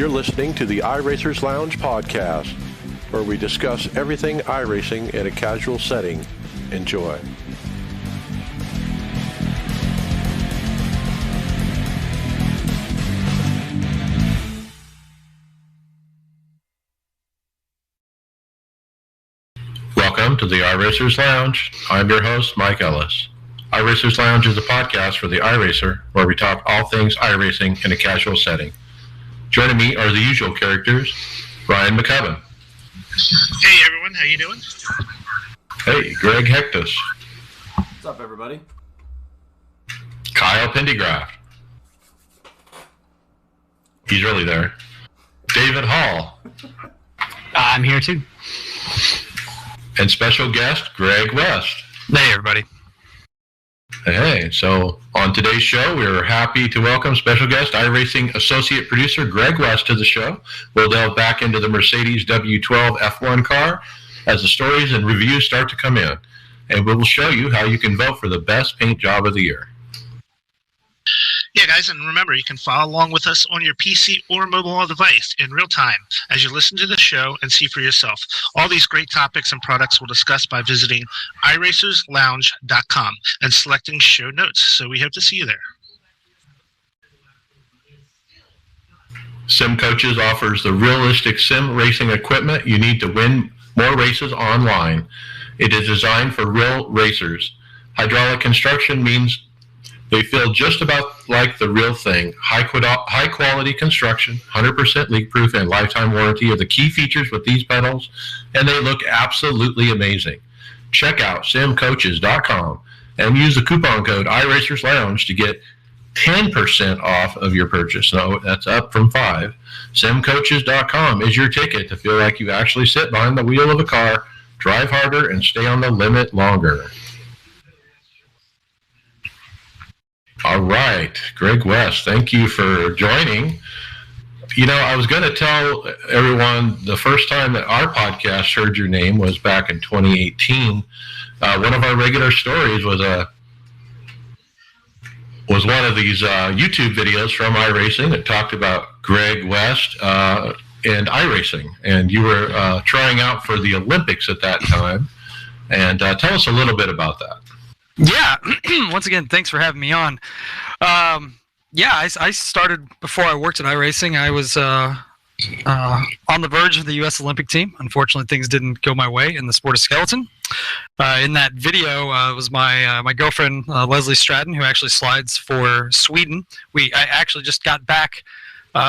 You're listening to the iRacers Lounge podcast, where we discuss everything iRacing in a casual setting. Enjoy. Welcome to the iRacers Lounge. I'm your host, Mike Ellis. iRacers Lounge is a podcast for the iRacer, where we talk all things iRacing in a casual setting. Joining me are the usual characters, Ryan McCubbin. Hey everyone, how you doing? Hey, Greg Hectus. What's up, everybody? Kyle Pendergraft. He's really there. David Hall. I'm here too. And special guest, Greg West. Hey everybody. Hey, so on today's show, we're happy to welcome special guest iRacing associate producer Greg West to the show. We'll delve back into the Mercedes W12 F1 car as the stories and reviews start to come in. And we will show you how you can vote for the best paint job of the year. Yeah, guys, and remember, you can follow along with us on your PC or mobile device in real time as you listen to the show and see for yourself. All these great topics and products we'll discuss by visiting iRacersLounge.com and selecting show notes. So we hope to see you there. Sim Coaches offers the realistic sim racing equipment you need to win more races online. It is designed for real racers. Hydraulic construction means they feel just about like the real thing. High quality construction, 100% leak proof, and lifetime warranty are the key features with these pedals, and they look absolutely amazing. Check out simcoaches.com and use the coupon code iRacersLounge to get 10% off of your purchase. No, that's up from 5. Simcoaches.com is your ticket to feel like you actually sit behind the wheel of a car, drive harder, and stay on the limit longer. All right, Greg West, thank you for joining. You know, I was going to tell everyone the first time that our podcast heard your name was back in 2018. One of our regular stories was one of these YouTube videos from iRacing that talked about Greg West and iRacing, and you were trying out for the Olympics at that time. And tell us a little bit about that. Yeah, once again, thanks for having me on. I started before I worked at iRacing. I was on the verge of the U.S. Olympic team. Unfortunately, things didn't go my way in the sport of skeleton. In that video was my girlfriend, Leslie Stratton, who actually slides for Sweden. I actually just got back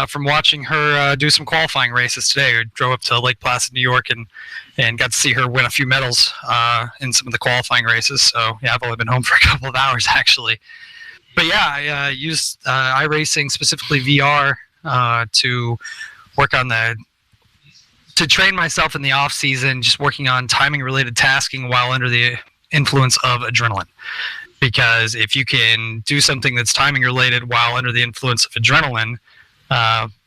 from watching her do some qualifying races today. I drove up to Lake Placid, New York, and got to see her win a few medals in some of the qualifying races. So, yeah, I've only been home for a couple of hours, actually. But, yeah, I used iRacing, specifically VR, to work on to train myself in the off-season, just working on timing-related tasking while under the influence of adrenaline. Because if you can do something that's timing-related while under the influence of adrenaline,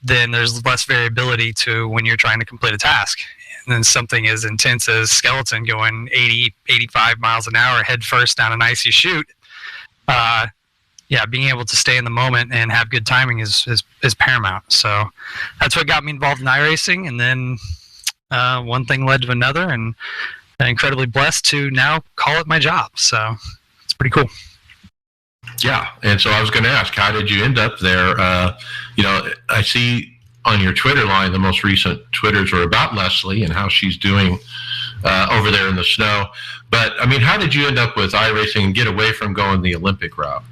then there's less variability to when you're trying to complete a task. And then something as intense as skeleton going 80, 85 miles an hour head first down an icy chute, being able to stay in the moment and have good timing is paramount. So that's what got me involved in iRacing. And then one thing led to another, and I'm incredibly blessed to now call it my job. So it's pretty cool. Yeah, and so I was going to ask, how did you end up there? I see on your Twitter line, the most recent Twitters were about Leslie and how she's doing over there in the snow. But, I mean, how did you end up with iRacing and get away from going the Olympic route?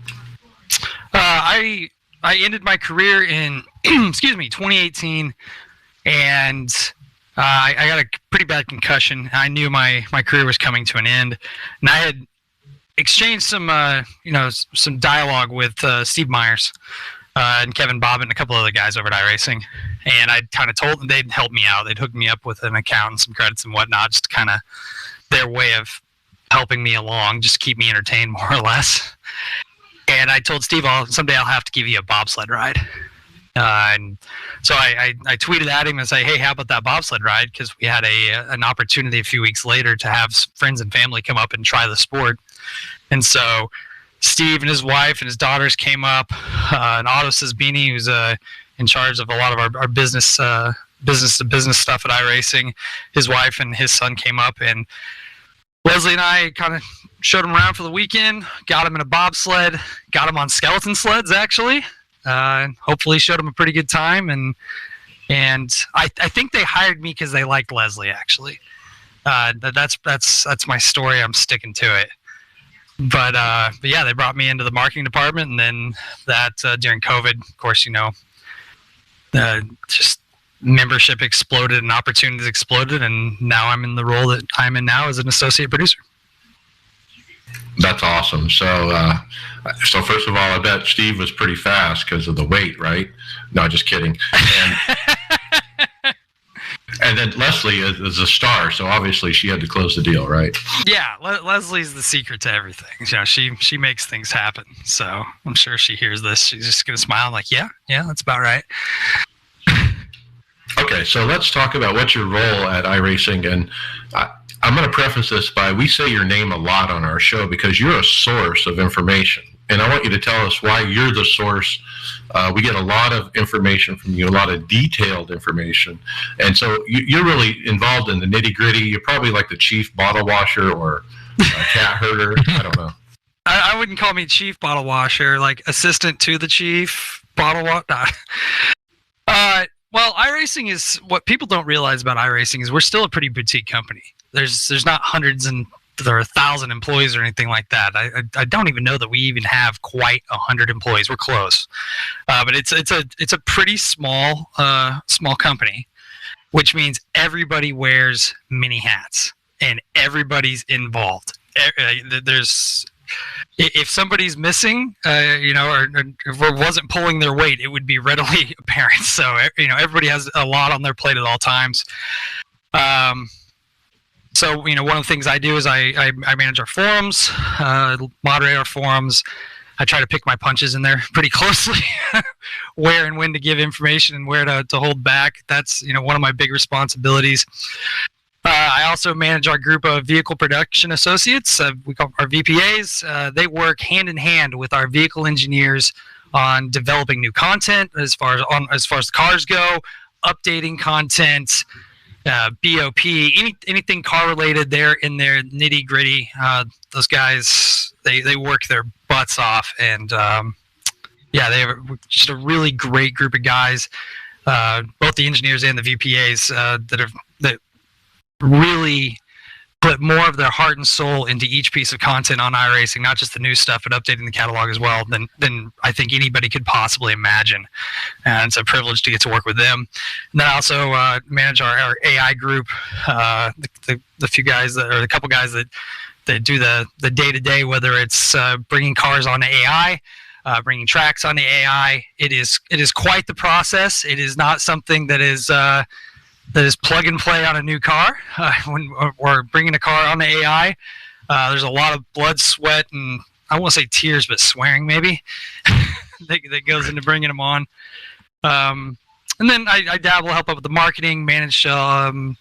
I ended my career in, 2018, and I got a pretty bad concussion. I knew my career was coming to an end, and I had exchanged some dialogue with Steve Myers and Kevin Bobbin and a couple other guys over at iRacing, and I kind of told them they'd help me out. They'd hook me up with an account and some credits and whatnot, just kind of their way of helping me along, just to keep me entertained more or less. And I told Steve, someday I'll have to give you a bobsled ride. And so I tweeted at him and say, hey, how about that bobsled ride? Because we had an opportunity a few weeks later to have friends and family come up and try the sport. And so Steve and his wife and his daughters came up. And Otto Sisbini, who's in charge of a lot of our business to business stuff at iRacing. His wife and his son came up, and Leslie and I kind of showed him around for the weekend, got him in a bobsled, got him on skeleton sleds actually, and hopefully showed him a pretty good time. And I think they hired me because they liked Leslie actually. That's my story. I'm sticking to it. But yeah, they brought me into the marketing department, and then that during COVID, of course, just membership exploded and opportunities exploded, and now I'm in the role that I'm in now as an associate producer. That's awesome. So first of all, I bet Steve was pretty fast because of the weight, right? No, just kidding. And then Leslie is a star, so obviously she had to close the deal, right? Yeah, Leslie's the secret to everything. She makes things happen. So I'm sure she hears this. She's just gonna smile like, yeah, that's about right. Okay, so let's talk about what's your role at iRacing. And I'm going to preface this by, we say your name a lot on our show because you're a source of information. And I want you to tell us why you're the source. We get a lot of information from you, a lot of detailed information. And so you're really involved in the nitty gritty. You're probably like the chief bottle washer or a cat herder. I don't know. I wouldn't call me chief bottle washer, like assistant to the chief bottle washer. Well, iRacing is, what people don't realize about iRacing is we're still a pretty boutique company. There's not hundreds or 1,000 employees or anything like that. I don't even know that we even have quite 100 employees. We're close, but it's a pretty small company, which means everybody wears many hats and everybody's involved. If somebody's missing, or wasn't pulling their weight, it would be readily apparent. So, everybody has a lot on their plate at all times. So, one of the things I do is I manage our forums, moderate our forums. I try to pick my punches in there pretty closely, where and when to give information and where to hold back. That's, one of my big responsibilities. I also manage our group of vehicle production associates. We call our VPAs. They work hand in hand with our vehicle engineers on developing new content as far as the cars go, updating content, BOP, anything car related. They're in their nitty gritty. Those guys, they work their butts off, and they have just a really great group of guys, both the engineers and the VPAs that really put more of their heart and soul into each piece of content on iRacing, not just the new stuff, but updating the catalog as well, than I think anybody could possibly imagine. And it's a privilege to get to work with them. And then I also manage our AI group, the few guys the couple guys that do the day-to-day, whether it's bringing cars onto AI, bringing tracks onto AI. It is quite the process. It is not something that is plug and play on a new car. When we're bringing a car on the AI, there's a lot of blood, sweat, and I won't say tears, but swearing maybe that goes into bringing them on. And then I dabble, help out with the marketing, manage some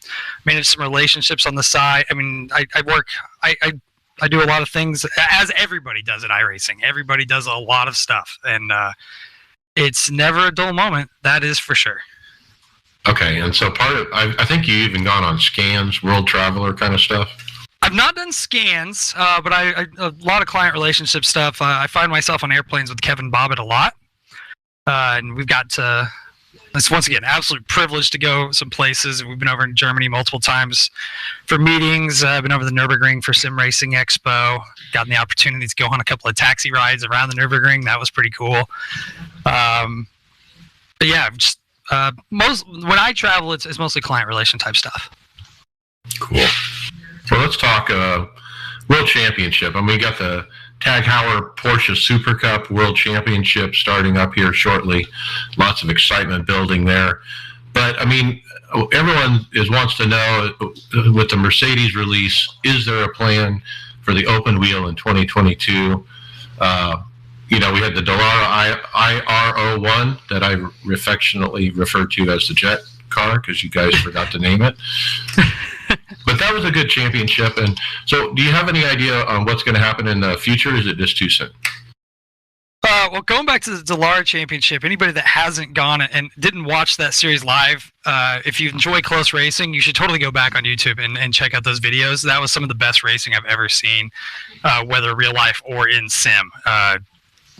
relationships on the side. I mean, I do a lot of things, as everybody does at iRacing. Everybody does a lot of stuff, and it's never a dull moment. That is for sure. Okay, and so I think you even gone on scans, World Traveler kind of stuff. I've not done scans, but a lot of client relationship stuff. I find myself on airplanes with Kevin Bobbitt a lot, and we've got to. It's once again absolute privilege to go some places. We've been over in Germany multiple times for meetings. I've been over the Nürburgring for Sim Racing Expo. Gotten the opportunity to go on a couple of taxi rides around the Nürburgring. That was pretty cool. But yeah, just. When I travel, it's mostly client relation type stuff. Cool. Well, let's talk World Championship. I mean, we got the Tag Heuer Porsche Super Cup World Championship starting up here shortly. Lots of excitement building there. But I mean, everyone wants to know, with the Mercedes release, is there a plan for the open wheel in 2022? We had the Dallara IR01 that I affectionately refer to as the jet car because you guys forgot to name it. But that was a good championship. And so do you have any idea on what's going to happen in the future? Or is it just too soon? well, going back to the Dallara Championship, anybody that hasn't gone and didn't watch that series live, if you enjoy close racing, you should totally go back on YouTube and check out those videos. That was some of the best racing I've ever seen, whether real life or in sim.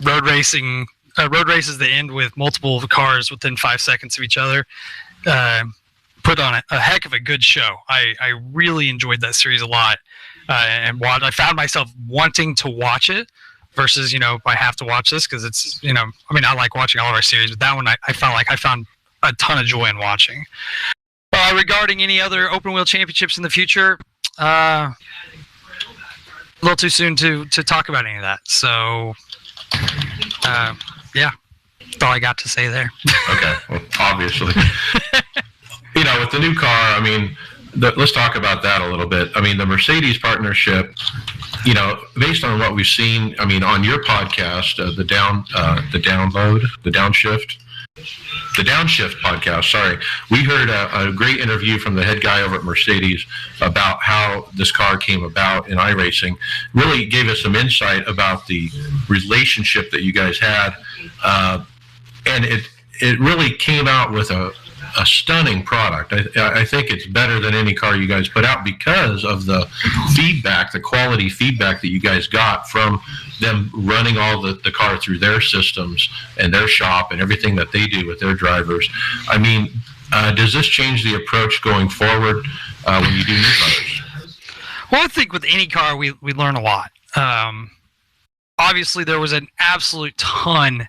Road racing, road races that end with multiple cars within 5 seconds of each other, put on a heck of a good show. I really enjoyed that series a lot, and I found myself wanting to watch it versus, I have to watch this because it's, I like watching all of our series, but that one I felt like I found a ton of joy in watching. Regarding any other open wheel championships in the future, a little too soon to talk about any of that. So, yeah, that's all I got to say there. Okay, well, obviously. With the new car, let's talk about that a little bit. The Mercedes partnership, based on what we've seen, on your podcast, the Downshift podcast, sorry, we heard a great interview from the head guy over at Mercedes about how this car came about in iRacing. Really gave us some insight about the relationship that you guys had, and it really came out with a stunning product. I think it's better than any car you guys put out because of the feedback, the quality feedback that you guys got from them running all the car through their systems and their shop and everything that they do with their drivers. Does this change the approach going forward when you do new cars? Well, I think with any car, we learn a lot. Obviously, there was an absolute ton.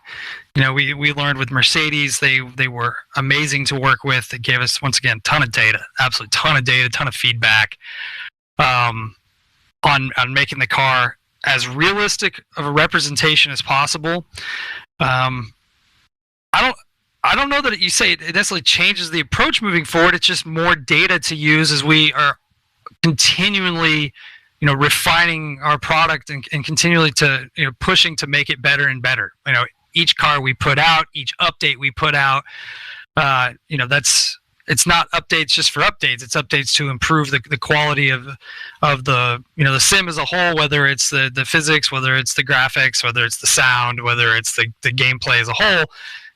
We learned with Mercedes. They were amazing to work with. They gave us, once again, ton of data, absolute ton of data, ton of feedback on making the car as realistic of a representation as possible. I don't know that you say it necessarily changes the approach moving forward. It's just more data to use as we are continually refining our product and continually to pushing to make it better and better. Each car we put out, each update we put out, it's not updates just for updates. It's updates to improve the quality of the the sim as a whole, whether it's the physics, whether it's the graphics, whether it's the sound, whether it's the gameplay as a whole.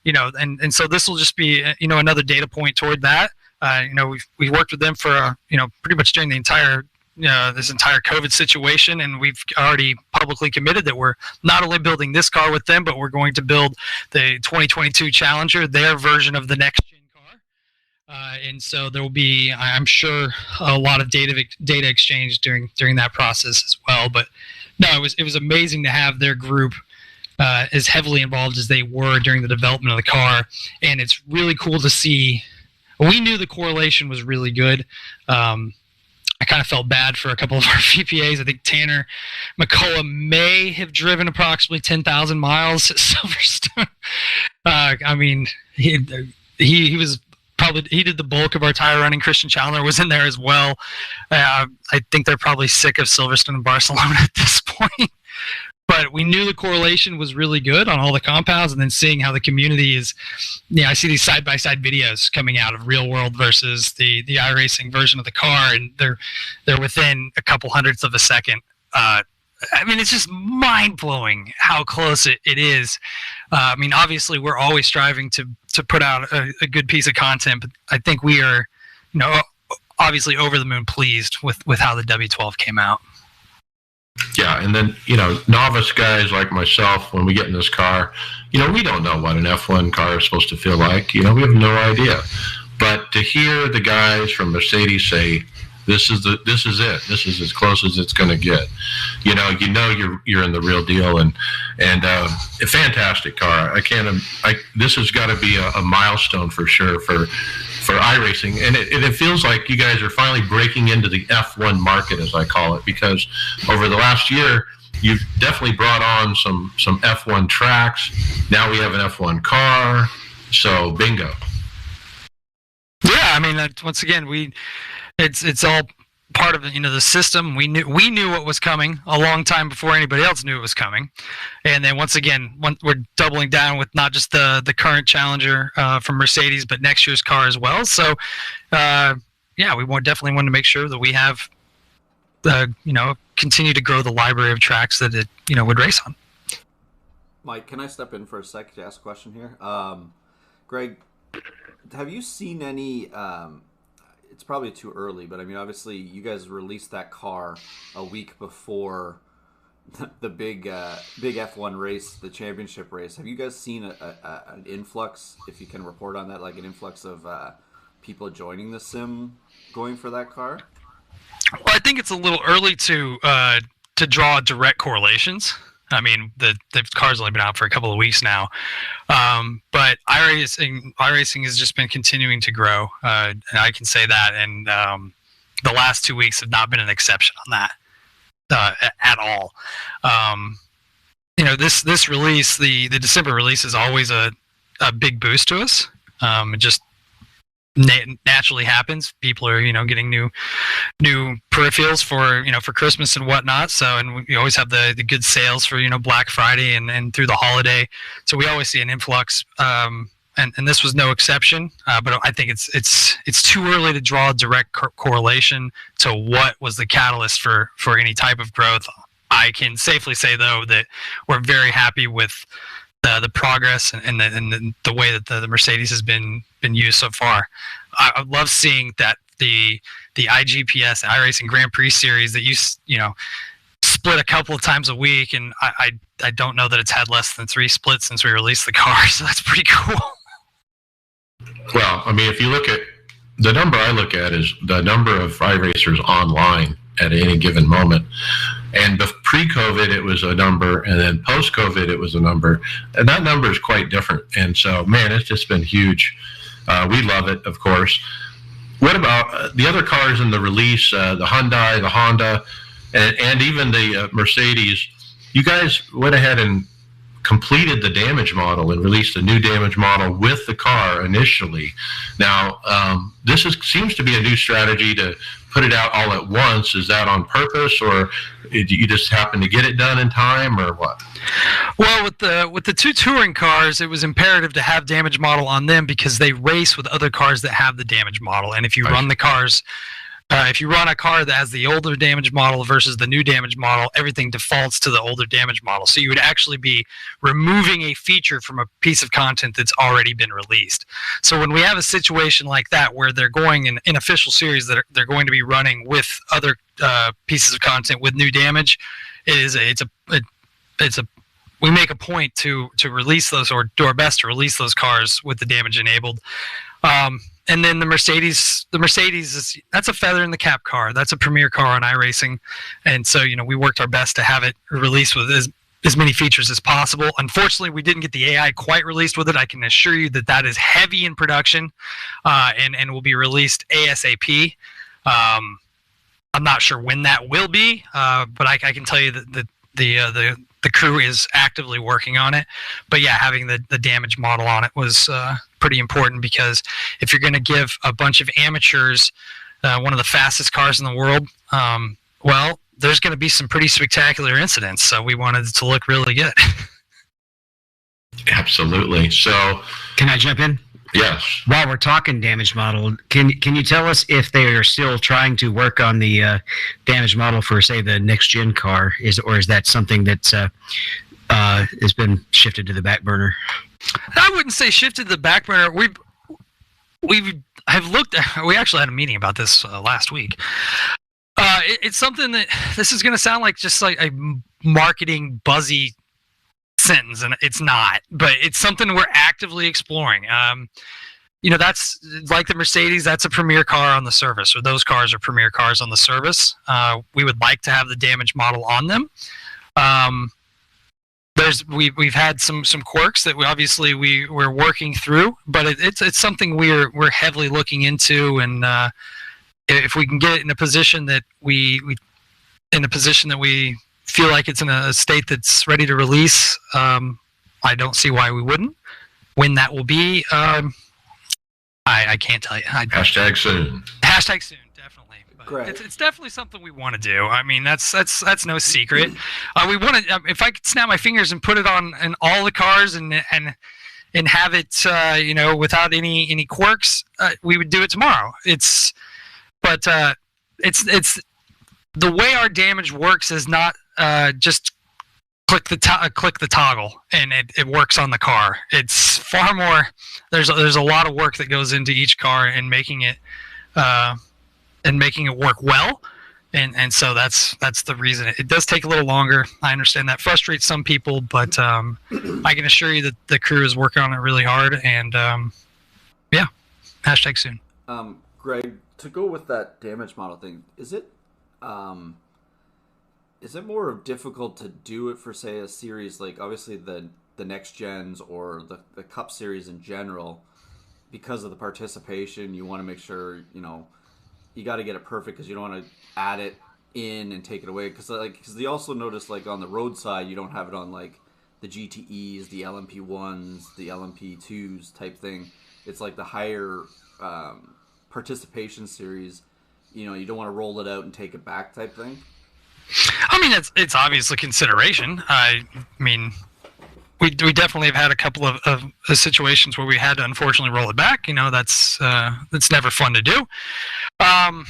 And so this will just be another data point toward that. We worked with them for pretty much during the entire this entire COVID situation, and we've already publicly committed that we're not only building this car with them, but we're going to build the 2022 Challenger, their version of the next gen car. And so there will be, I'm sure, a lot of data exchange during that process as well. But no, it was amazing to have their group as heavily involved as they were during the development of the car, and it's really cool to see. We knew the correlation was really good. I kind of felt bad for a couple of our VPAs. I think Tanner McCullough may have driven approximately 10,000 miles at Silverstone. He was probably, he did the bulk of our tire running. Christian Chandler was in there as well. I think they're probably sick of Silverstone and Barcelona at this point. But we knew the correlation was really good on all the compounds, and then seeing how the community is, I see these side-by-side videos coming out of real world versus the iRacing version of the car, and they're within a couple hundredths of a second. It's just mind-blowing how close it is. Obviously, we're always striving to put out a good piece of content, but I think we are, obviously over the moon pleased with how the W12 came out. Yeah, and then, novice guys like myself, when we get in this car, we don't know what an F1 car is supposed to feel like. We have no idea. But to hear the guys from Mercedes say, this is it. This is as close as it's going to get. You're in the real deal, and a fantastic car. This has got to be a milestone for sure for iRacing, and it feels like you guys are finally breaking into the F1 market, as I call it, because over the last year you've definitely brought on some F1 tracks. Now we have an F1 car, so bingo. Yeah, once again, it's all part of the system. We knew what was coming a long time before anybody else knew it was coming, and then once again we're doubling down with not just the current Challenger from Mercedes, but next year's car as well. So we definitely want to make sure that we have continue to grow the library of tracks that it would race on. Mike, can I step in for a sec to ask a question here? Greg, have you seen any? It's probably too early, but I mean, obviously, you guys released that car a week before the big F1 race, the championship race. Have you guys seen an influx, if you can report on that, like an influx of people joining the sim going for that car? Well, I think it's a little early to draw direct correlations. I mean, the car's only been out for a couple of weeks now, but iRacing has just been continuing to grow, and I can say that. And the last 2 weeks have not been an exception on that at all. This release, the December release, is always a big boost to us. It just naturally happens. People are getting new peripherals for Christmas and whatnot, so, and we always have the good sales for Black Friday and through the holiday, so we always see an influx, and this was no exception. But I think it's too early to draw a direct correlation to what was the catalyst for any type of growth. I can safely say, though, that we're very happy with the progress and the way that the Mercedes has been used so far. I love seeing that the iGPS iRacing Grand Prix series that you split a couple of times a week, and I don't know that it's had less than 3 splits since we released the car, so that's pretty cool. Well, I mean, if you look at the number I look at is the number of iRacers online at any given moment. And pre-COVID, it was a number, and then post-COVID, it was a number. And that number is quite different. And so, man, it's just been huge. We love it, of course. What about the other cars in the release, the Hyundai, the Honda, and even the Mercedes? You guys went ahead and completed the damage model and released a new damage model with the car initially. Now, this seems to be a new strategy to put it out all at once. Is that on purpose, or did you just happen to get it done in time, or what? Well, with the 2 touring cars, it was imperative to have damage model on them because they race with other cars that have the damage model. And if you run the cars, if you run a car that has the older damage model versus the new damage model, everything defaults to the older damage model. So you would actually be removing a feature from a piece of content that's already been released. So when we have a situation like that where they're going in official series that they're going to be running with other pieces of content with new damage, we make a point to release those, or do our best to release those cars with the damage enabled. And then the Mercedes that's a feather in the cap car. That's a premier car on iRacing, and so we worked our best to have it released with as many features as possible. Unfortunately, we didn't get the AI quite released with it. I can assure you that is heavy in production, and will be released ASAP. I'm not sure when that will be, but I can tell you that the crew is actively working on it. But yeah, having the damage model on it was pretty important, because if you're going to give a bunch of amateurs one of the fastest cars in the world, well, there's going to be some pretty spectacular incidents. So we wanted it to look really good. Absolutely. So, can I jump in? Yes. While we're talking damage model, can you tell us if they are still trying to work on the damage model for, say, the next gen car, or is that something that's has been shifted to the back burner? I wouldn't say shifted to the back burner. We actually had a meeting about this last week. It's something that, this is going to sound like just like a marketing buzzy sentence, and it's not, but it's something we're actively exploring. That's like the Mercedes, that's a premier car on the service, or those cars are premier cars on the service. We would like to have the damage model on them. We've had some quirks that we're working through, but it's something we're heavily looking into, and if we can get it in a position that we feel like it's in a state that's ready to release, I don't see why we wouldn't. When that will be, I can't tell you. Hashtag soon. Hashtag soon, definitely. But Great. it's definitely something we want to do. I mean, that's no secret. We want to. If I could snap my fingers and put it on in all the cars and have it, without any quirks, we would do it tomorrow. It's the way our damage works is not just click the toggle and it works on the car. It's far more. There's a lot of work that goes into each car and making it work well. And so that's the reason. It does take a little longer. I understand that frustrates some people, but I can assure you that the crew is working on it really hard. And yeah, hashtag soon. Greg, to go with that damage model thing, is it more difficult to do it for, say, a series like obviously the next gens or the Cup series in general, because of the participation? You want to make sure you got to get it perfect because you don't want to add it in and take it away. Because they also notice, like, on the road side, you don't have it on, like, the GTEs, the LMP1s, the LMP2s type thing. It's like the higher participation series. You don't want to roll it out and take it back type thing. I mean, it's obviously consideration. I mean, we definitely have had a couple of situations where we had to unfortunately roll it back. That's never fun to do. I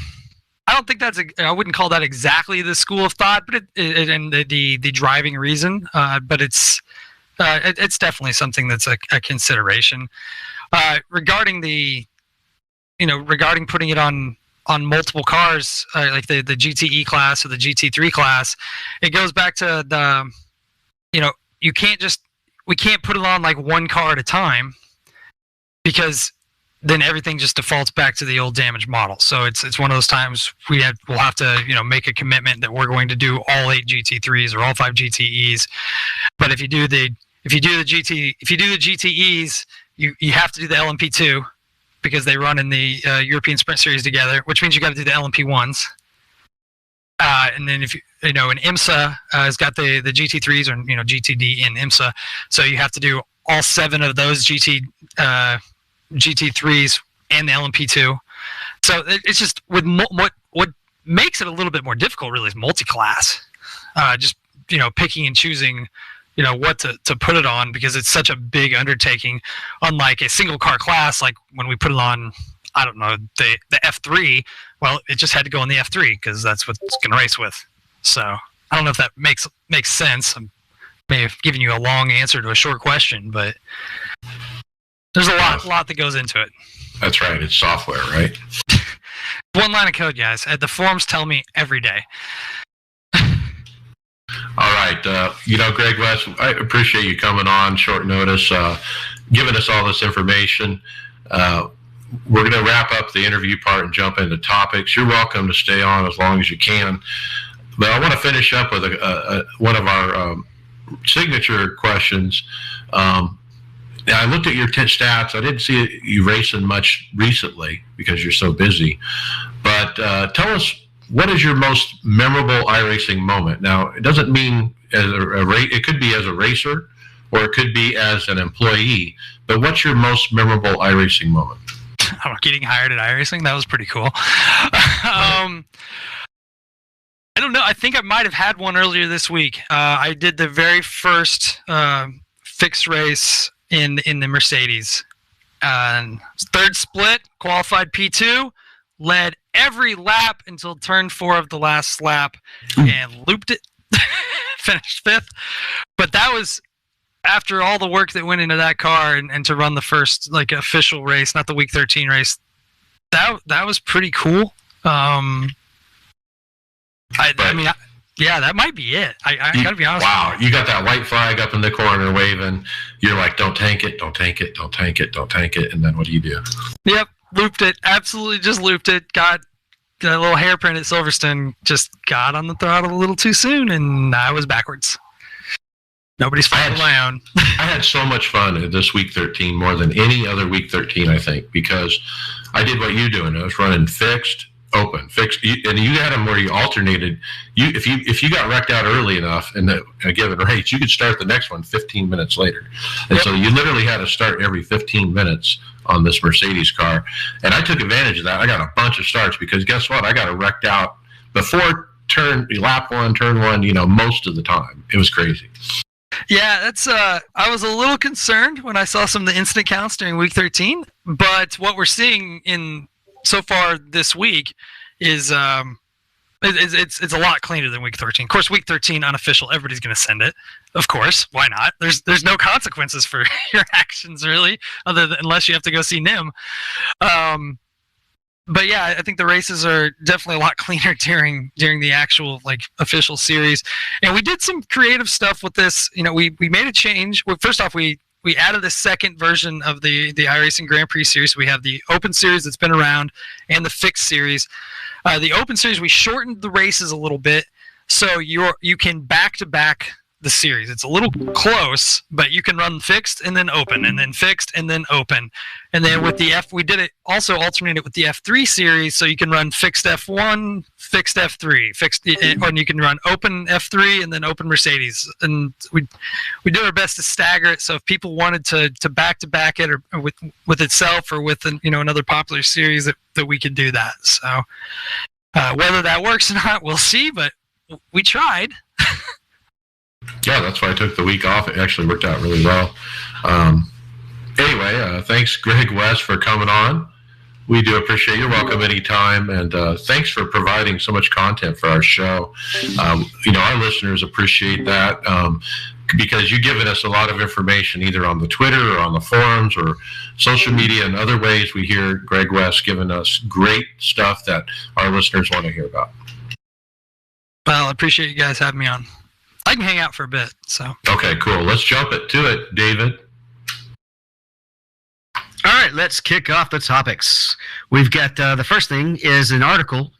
don't think I wouldn't call that exactly the school of thought, but it and the driving reason. But it's definitely something that's a consideration. Regarding regarding putting it on multiple cars, like the GTE class or the GT3 class, it goes back to the, we can't put it on like one car at a time, because then everything just defaults back to the old damage model. So it's one of those times we'll have to make a commitment that we're going to do all 8 GT3s or all 5 GTEs. But if you do the GTEs, you have to do the LMP2, because they run in the European Sprint Series together, which means you got to do the LMP1s. And then if and IMSA has got the GT3s or GTD in IMSA, so you have to do all 7 of those GT3s and the LMP2. So it's just with what makes it a little bit more difficult really is multi-class. Just picking and choosing what to put it on, because it's such a big undertaking. Unlike a single car class, like when we put it on, I don't know, the F3, well, it just had to go on the F3 because that's what it's going to race with. So I don't know if that makes sense. I may have given you a long answer to a short question, but there's a lot that goes into it. That's right. It's software, right? One line of code, guys. The forums tell me every day. All right. Greg West, I appreciate you coming on short notice, giving us all this information. We're going to wrap up the interview part and jump into topics. You're welcome to stay on as long as you can. But I want to finish up with one of our signature questions. I looked at your stats. I didn't see you racing much recently because you're so busy. But tell us, what is your most memorable iRacing moment? Now, it doesn't mean as it could be as a racer, or it could be as an employee. But what's your most memorable iRacing moment? I'm getting hired at iRacing. That was pretty cool. I don't know. I think I might have had one earlier this week. I did the very first fixed race in the Mercedes. Third split, qualified P2, led every lap until turn 4 of the last lap, and looped it. Finished 5th. But that was after all the work that went into that car, and to run the first official race, not the week 13 race. That was pretty cool. Yeah, that might be it. I gotta be honest. Wow, you got that white flag up in the corner waving. You're like, don't tank it, don't tank it, don't tank it, don't tank it. And then what do you do? Yep, looped it. Absolutely just looped it. Got a little hairprint at Silverstone. Just got on the throttle a little too soon, and I was backwards. Nobody's following my own. I had so much fun at this week 13, more than any other week 13, I think, because I did what you're doing. I was running fixed, open, fixed, and you had them where you alternated. If you got wrecked out early enough in a given race, you could start the next one 15 minutes later. And so you literally had to start every 15 minutes on this Mercedes car. And I took advantage of that. I got a bunch of starts because guess what? I got wrecked out before lap 1, turn 1, most of the time. It was crazy. Yeah, that's. I was a little concerned when I saw some of the incident counts during week 13, but what we're seeing in so far this week is It's a lot cleaner than week 13. Of course, week 13 unofficial, everybody's going to send it. Of course, why not? There's no consequences for your actions really, unless you have to go see Nim. But yeah, I think the races are definitely a lot cleaner during the actual like official series. And we did some creative stuff with this. You know, we made a change. Well, first off, we added a second version of the iRacing Grand Prix series. We have the Open Series that's been around and the Fixed Series. The Open Series, we shortened the races a little bit, so you can back-to-back the series. It's a little close, but you can run Fixed and then Open, and then Fixed and then Open. And then with the we did it also alternated with the F3 series, so you can run Fixed F1, Fixed F3, and you can run Open F3 and then Open Mercedes. And we did our best to stagger it, so if people wanted to back-to-back it or with itself or with another popular series, that we could do that. So whether that works or not, we'll see, but we tried. Yeah, that's why I took the week off. It actually worked out really well. Anyway, thanks, Greg West, for coming on. We do appreciate your welcome anytime, and thanks for providing so much content for our show. Our listeners appreciate that because you've given us a lot of information either on the Twitter or on the forums or social media and other ways. We hear Greg West giving us great stuff that our listeners want to hear about. Well, I appreciate you guys having me on. I can hang out for a bit. So. Okay, cool. Let's jump to it, David. All right, let's kick off the topics. We've got the first thing is an article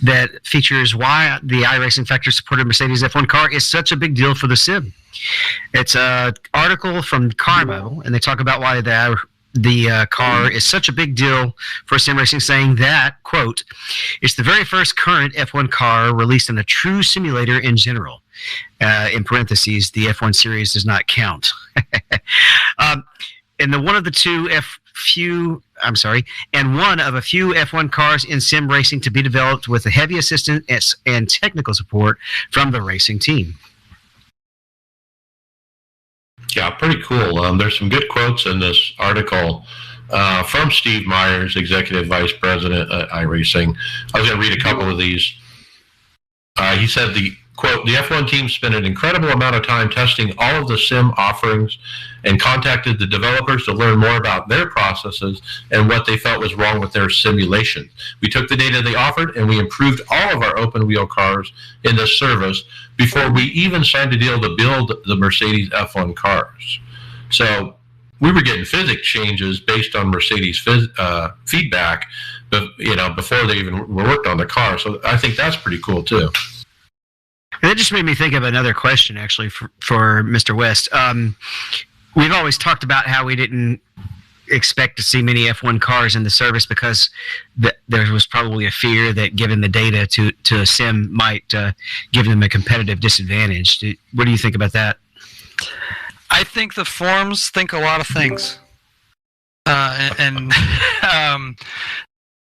that features why the iRacing factory-supported Mercedes F1 car is such a big deal for the sim. It's an article from Car Bible, and they talk about why the car is such a big deal for sim racing, saying that, quote, it's the very first current F1 car released in a true simulator in general. In parentheses, the F1 series does not count. And one of a few F1 cars in sim racing to be developed with the heavy assistance and technical support from the racing team. Yeah, pretty cool. There's some good quotes in this article from Steve Myers, Executive Vice President at iRacing. I was going to read a couple of these. He said, quote, the F1 team spent an incredible amount of time testing all of the sim offerings and contacted the developers to learn more about their processes and what they felt was wrong with their simulation. We took the data they offered and we improved all of our open wheel cars in this service before we even signed a deal to build the Mercedes F1 cars. So we were getting physics changes based on Mercedes feedback, but before they even were worked on the car. So I think that's pretty cool too. And that just made me think of another question, actually, for Mr. West. We've always talked about how we didn't expect to see many F1 cars in the service because there was probably a fear that giving the data to a sim might give them a competitive disadvantage. What do you think about that? I think the forums think a lot of things. And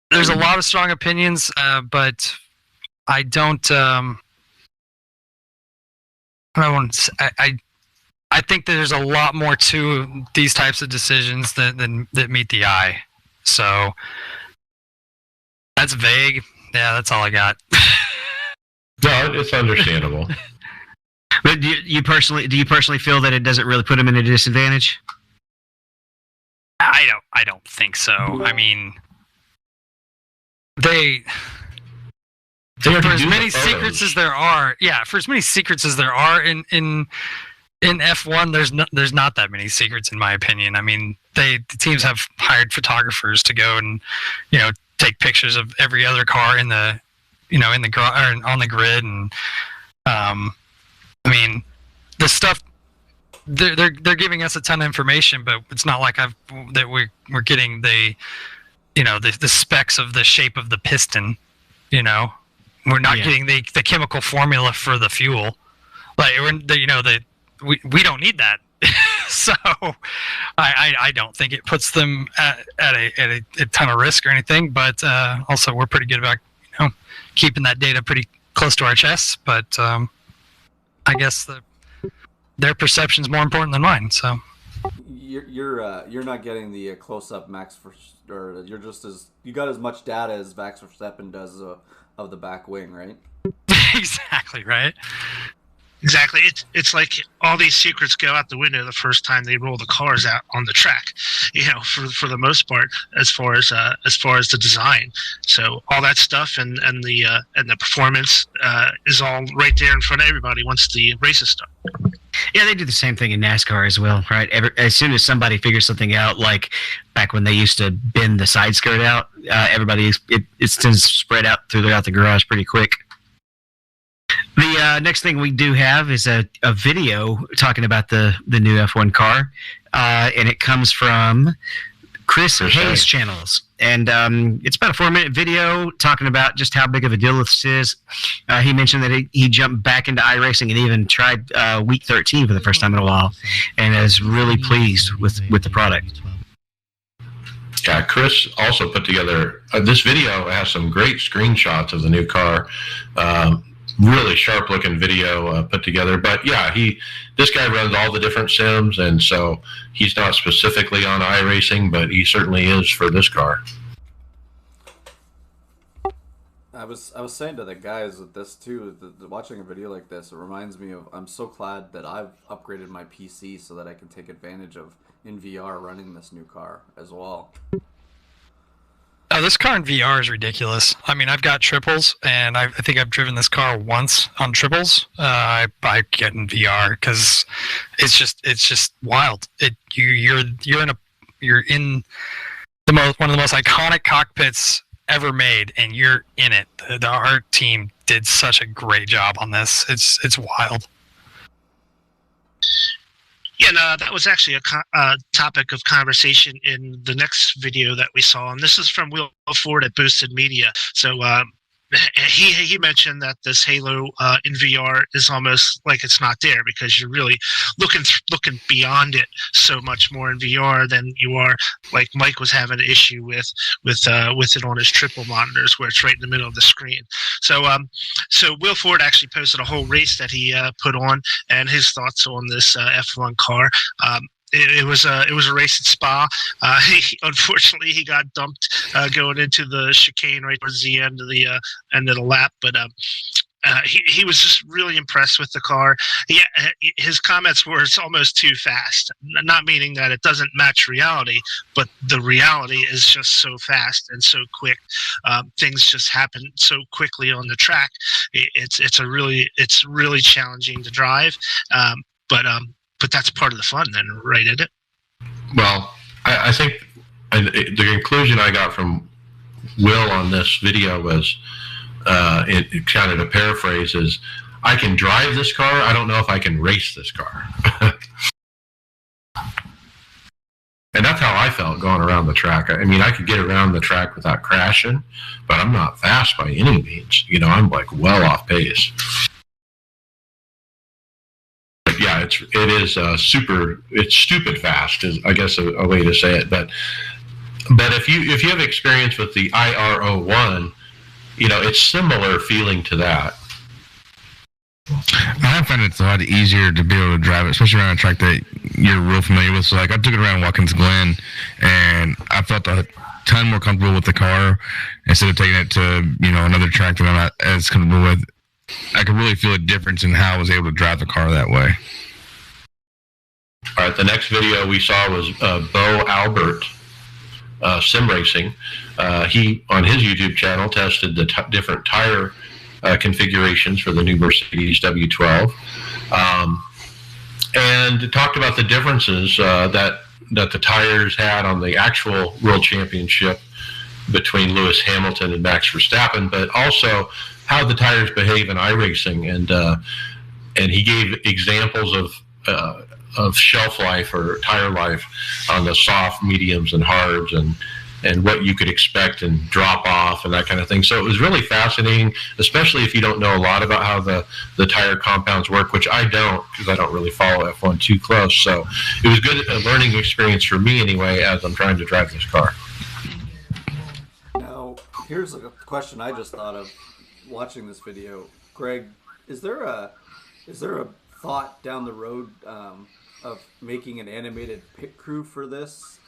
there's a lot of strong opinions, but I don't... I think that there's a lot more to these types of decisions that meet the eye. So that's vague. Yeah, that's all I got. No, it's understandable. But do you personally feel that it doesn't really put them at a disadvantage? I don't think so. I mean, for as many secrets as there are, in F1, there's not that many secrets in my opinion. I mean, the teams have hired photographers to go and take pictures of every other car in the on the grid, and I mean the stuff they're giving us a ton of information, but it's not like we're getting the specs of the shape of the piston. We're not getting the chemical formula for the fuel. Like we don't need that. So I don't think it puts them at a ton of risk or anything. But also we're pretty good about keeping that data pretty close to our chests. But I guess their perception is more important than mine. So You're not getting the close up Max or you're just as you got as much data as Max Verstappen does of the back wing, right? Exactly right. Exactly. It's like all these secrets go out the window the first time they roll the cars out on the track. For the most part, as far as the design. So all that stuff and the performance is all right there in front of everybody once the races start. Yeah, they do the same thing in NASCAR as well, right? As soon as somebody figures something out, like back when they used to bend the side skirt out, everybody it tends to spread out throughout the garage pretty quick. The next thing we do have is a video talking about the new F1 car, and it comes from Chris Hayes' channels. And it's about a 4-minute video talking about just how big of a deal this is. He mentioned that he jumped back into iRacing and even tried week 13 for the first time in a while, and is really pleased with the product. Yeah, Chris also put together this video. Has some great screenshots of the new car. Really sharp looking video put together. But yeah, this guy runs all the different sims, and so he's not specifically on iRacing, but he certainly is for this car. I was saying to the guys with this too, watching a video like this, it reminds me of, I'm so glad that I've upgraded my PC so that I can take advantage of in VR running this new car as well. Oh, this car in VR is ridiculous. I mean, I've got triples, and I think I've driven this car once on triples. I get in VR because it's just wild. You're in one of the most iconic cockpits ever made, and you're in it. Our team did such a great job on this. It's wild. Yeah, no, that was actually a topic of conversation in the next video that we saw, and this is from Will Ford at Boosted Media. So he mentioned that this Halo in VR is almost like it's not there because you're really looking beyond it so much more in VR than you are like Mike was having an issue with it on his triple monitors where it's right in the middle of the screen. So Will Ford actually posted a whole race that he put on and his thoughts on this F1 car. It was a race at Spa. Unfortunately, he got dumped going into the chicane right towards the end of the lap. But he was just really impressed with the car. His comments were, "It's almost too fast." Not meaning that it doesn't match reality, but the reality is just so fast and so quick. Things just happen so quickly on the track. It's really challenging to drive. But that's part of the fun then, right, isn't it? Well, I think the conclusion I got from Will on this video was, it kind of to paraphrase, is I can drive this car, I don't know if I can race this car. And that's how I felt going around the track. I mean, I could get around the track without crashing, but I'm not fast by any means. I'm like well off pace. Yeah, it is it's stupid fast is I guess a way to say it. But if you have experience with the IR01, it's similar feeling to that. I find it's a lot easier to be able to drive it, especially around a track that you're real familiar with. So like I took it around Watkins Glen, and I felt a ton more comfortable with the car instead of taking it to another track that I'm not as comfortable with. I could really feel a difference in how I was able to drive the car that way. All right, the next video we saw was Bo Albert sim racing. He on his YouTube channel tested the different tire configurations for the new Mercedes W12, and talked about the differences that the tires had on the actual World Championship between Lewis Hamilton and Max Verstappen, but also how the tires behave in iRacing, and he gave examples of shelf life or tire life on the soft, mediums, and hards, and what you could expect and drop off and that kind of thing. So it was really fascinating, especially if you don't know a lot about how the tire compounds work, which I don't, because I don't really follow F1 too close. So it was a learning experience for me anyway as I'm trying to drive this car. Now, here's a question I just thought of watching this video. Greg, is there a thought down the road of making an animated pit crew for this,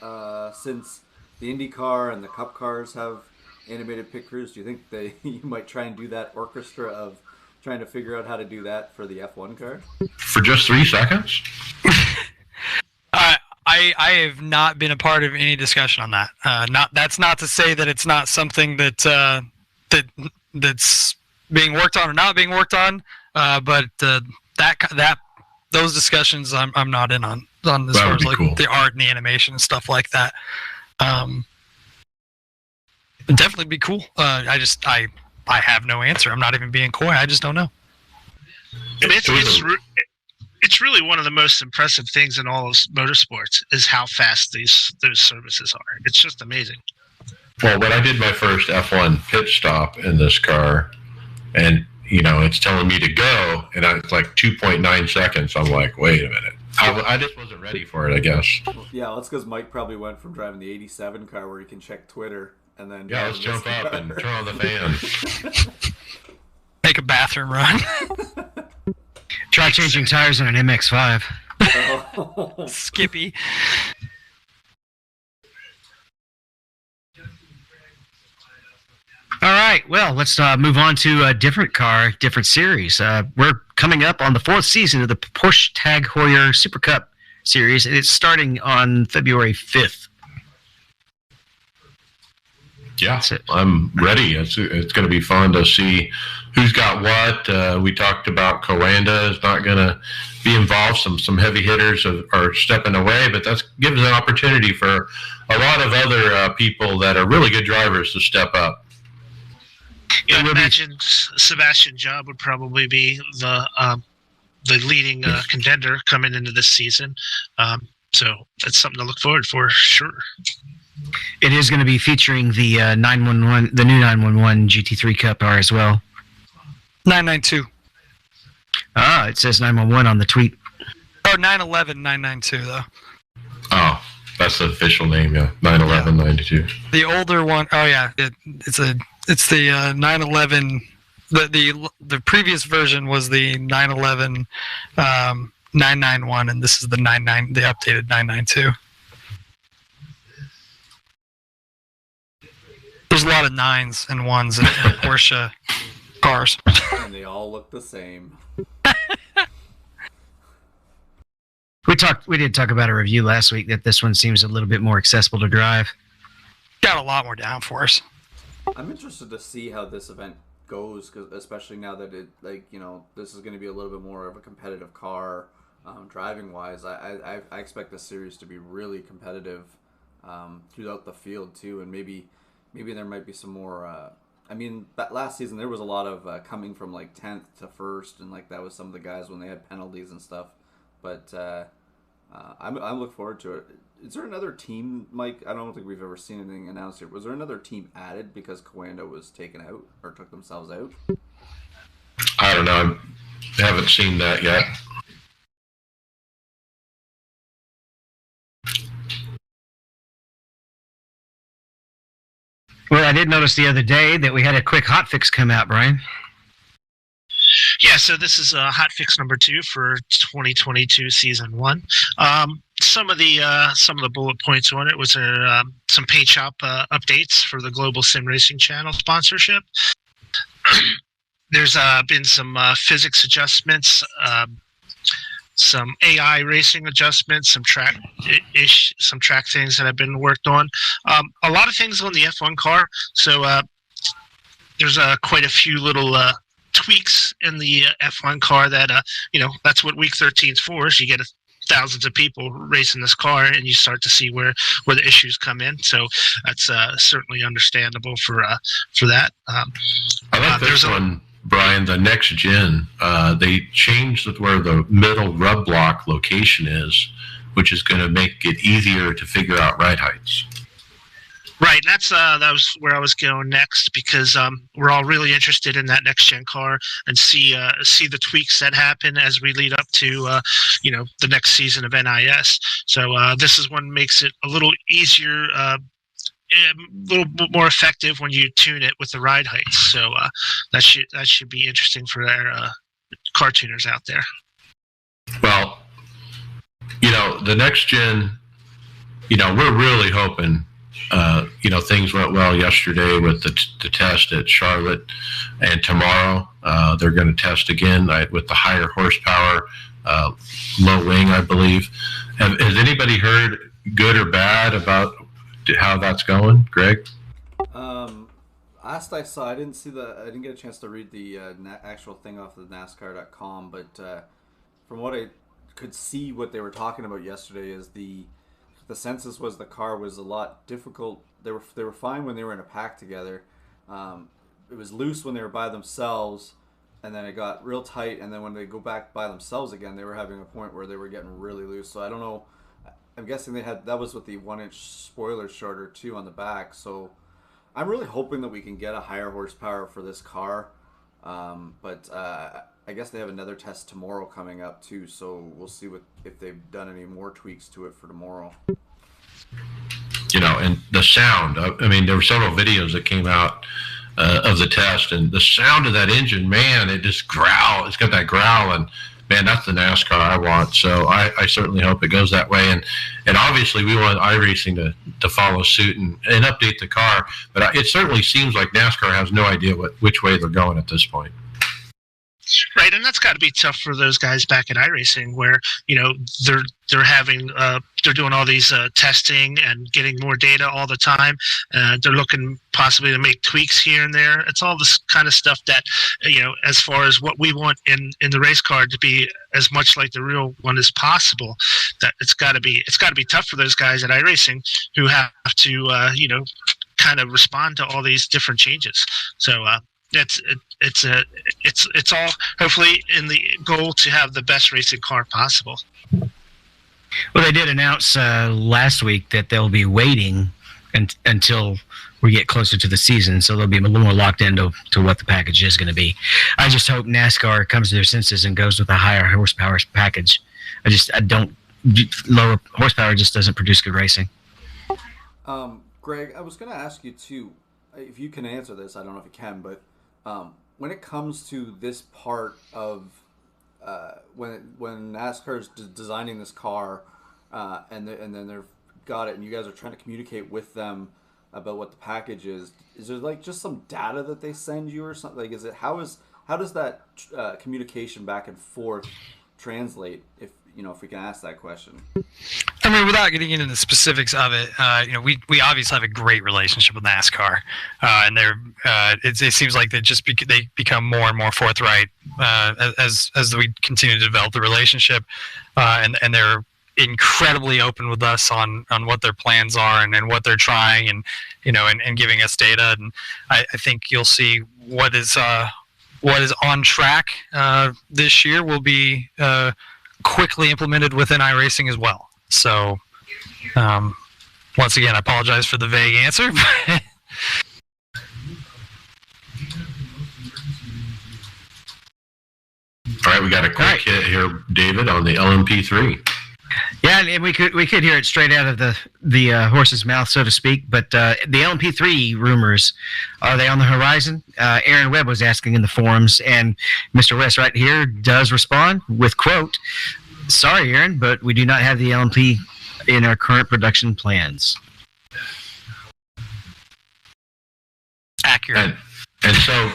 since the IndyCar and the Cup cars have animated pit crews? Do you think you might try and do that orchestra of trying to figure out how to do that for the F1 car? For just 3 seconds? I have not been a part of any discussion on that. That's not to say that it's not something that's being worked on or not being worked on. But those discussions I'm not in on as far as like cool. The art and the animation and stuff like that. It'd definitely be cool. I have no answer. I'm not even being coy. I just don't know. It's really one of the most impressive things in all of motorsports is how fast those services are. It's just amazing. Well, when I did my first F1 pit stop in this car, and it's telling me to go, and it's like 2.9 seconds. I'm like, wait a minute. I just wasn't ready for it, I guess. Yeah, that's because Mike probably went from driving the 87 car where he can check Twitter and then... Yeah, let's jump up and turn on the fan. Make a bathroom run. Try changing tires on an MX-5. Oh. Skippy. All right, well, let's move on to a different car, different series. We're coming up on the 4th season of the Porsche Tag Heuer Super Cup series, and it's starting on February 5th. Yeah, I'm ready. It's going to be fun to see who's got what. We talked about Coanda is not going to be involved. Some heavy hitters are stepping away, but that gives an opportunity for a lot of other people that are really good drivers to step up. Yeah, I imagine Sebastian Job would probably be the leading contender coming into this season. So that's something to look forward for, sure. It is going to be featuring the 911, the new 911 GT3 Cup R as well. 992. Ah, it says 911 on the tweet. Oh, 911, 992 though. Oh, that's the official name, yeah. 911, 92. The older one, oh yeah, it's the 911. The previous version was the 911 991, and this is the the updated 992. There's a lot of 9s and 1s in Porsche cars. And they all look the same. We did talk about a review last week that this one seems a little bit more accessible to drive. Got a lot more downforce. I'm interested to see how this event goes, cause especially now that this is going to be a little bit more of a competitive car, driving wise. I expect this series to be really competitive throughout the field too, and maybe there might be some more. That last season there was a lot of coming from like 10th to 1st, and like that was some of the guys when they had penalties and stuff. But I'm looking forward to it. Is there another team, Mike? I don't think we've ever seen anything announced here. Was there another team added because Coanda was taken out or took themselves out? I don't know. I haven't seen that yet. Well, I did notice the other day that we had a quick hotfix come out, Brian. Yeah, so this is hot fix number 2 for 2022 season 1. Some of the bullet points on it was some paint shop updates for the Global Sim Racing Channel sponsorship. There's been some physics adjustments, some AI racing adjustments, some track things that have been worked on. A lot of things on the F1 car. So there's quite a few little tweaks in the F1 car that that's what week 13 is for. Is you get thousands of people racing this car, and you start to see where the issues come in. So that's certainly understandable for that. I like this one, Brian. The next gen, they changed where the middle rub block location is, which is going to make it easier to figure out ride heights. Right, that was where I was going next, because we're all really interested in that next gen car and see the tweaks that happen as we lead up to the next season of NIS. So this is one makes it a little easier, a little more effective when you tune it with the ride heights. So that should be interesting for our car tuners out there. Well, the next gen, we're really hoping, things went well yesterday with the test at Charlotte, and tomorrow they're going to test again with the higher horsepower, low wing, I believe. Has anybody heard good or bad about how that's going, Greg? Last I saw, I didn't get a chance to read the actual thing off of NASCAR.com, but from what I could see, what they were talking about yesterday is the census was the car was a lot difficult. They were fine when they were in a pack together. It was loose when they were by themselves, and then it got real tight. And then when they go back by themselves again, they were having a point where they were getting really loose. So I don't know. I'm guessing that was with the 1-inch spoiler shorter too on the back. So I'm really hoping that we can get a higher horsepower for this car. But I guess they have another test tomorrow coming up too, so we'll see if they've done any more tweaks to it for tomorrow. And the sound. I mean, there were several videos that came out of the test, and the sound of that engine, man, it just growl. It's got that growl, and man, that's the NASCAR I want. So I certainly hope it goes that way, and obviously we want iRacing to follow suit and update the car. But it certainly seems like NASCAR has no idea which way they're going at this point. Right, and that's got to be tough for those guys back at iRacing, where they're having they're doing all these testing and getting more data all the time. They're looking possibly to make tweaks here and there. It's all this kind of stuff that as far as what we want in the race car to be as much like the real one as possible. That it's got to be tough for those guys at iRacing who have to kind of respond to all these different changes. So. It's all hopefully in the goal to have the best racing car possible. Well, they did announce last week that they'll be waiting until we get closer to the season, so they'll be a little more locked into what the package is going to be. I just hope NASCAR comes to their senses and goes with a higher horsepower package. Lower horsepower just doesn't produce good racing. Greg, I was going to ask you too, if you can answer this. I don't know if you can, but when it comes to this part of when NASCAR is designing this car, and then they've got it, and you guys are trying to communicate with them about what the package is there like just some data that they send you or something? Like, how does that communication back and forth translate? If we can ask that question. I mean, without getting into the specifics of it, we obviously have a great relationship with NASCAR, and it seems like they become more and more forthright as we continue to develop the relationship, and they're incredibly open with us on what their plans are and what they're trying, and giving us data. And I think you'll see what is on track this year will be quickly implemented within iRacing as well. So, once again, I apologize for the vague answer. All right, we got a quick hit here, David, on the LMP3. Yeah, and we could hear it straight out of the horse's mouth, so to speak. But the LMP3 rumors, are they on the horizon? Aaron Webb was asking in the forums, and Mr. West right here does respond with, quote, "Sorry, Aaron, but we do not have the LMP in our current production plans." Accurate. And so,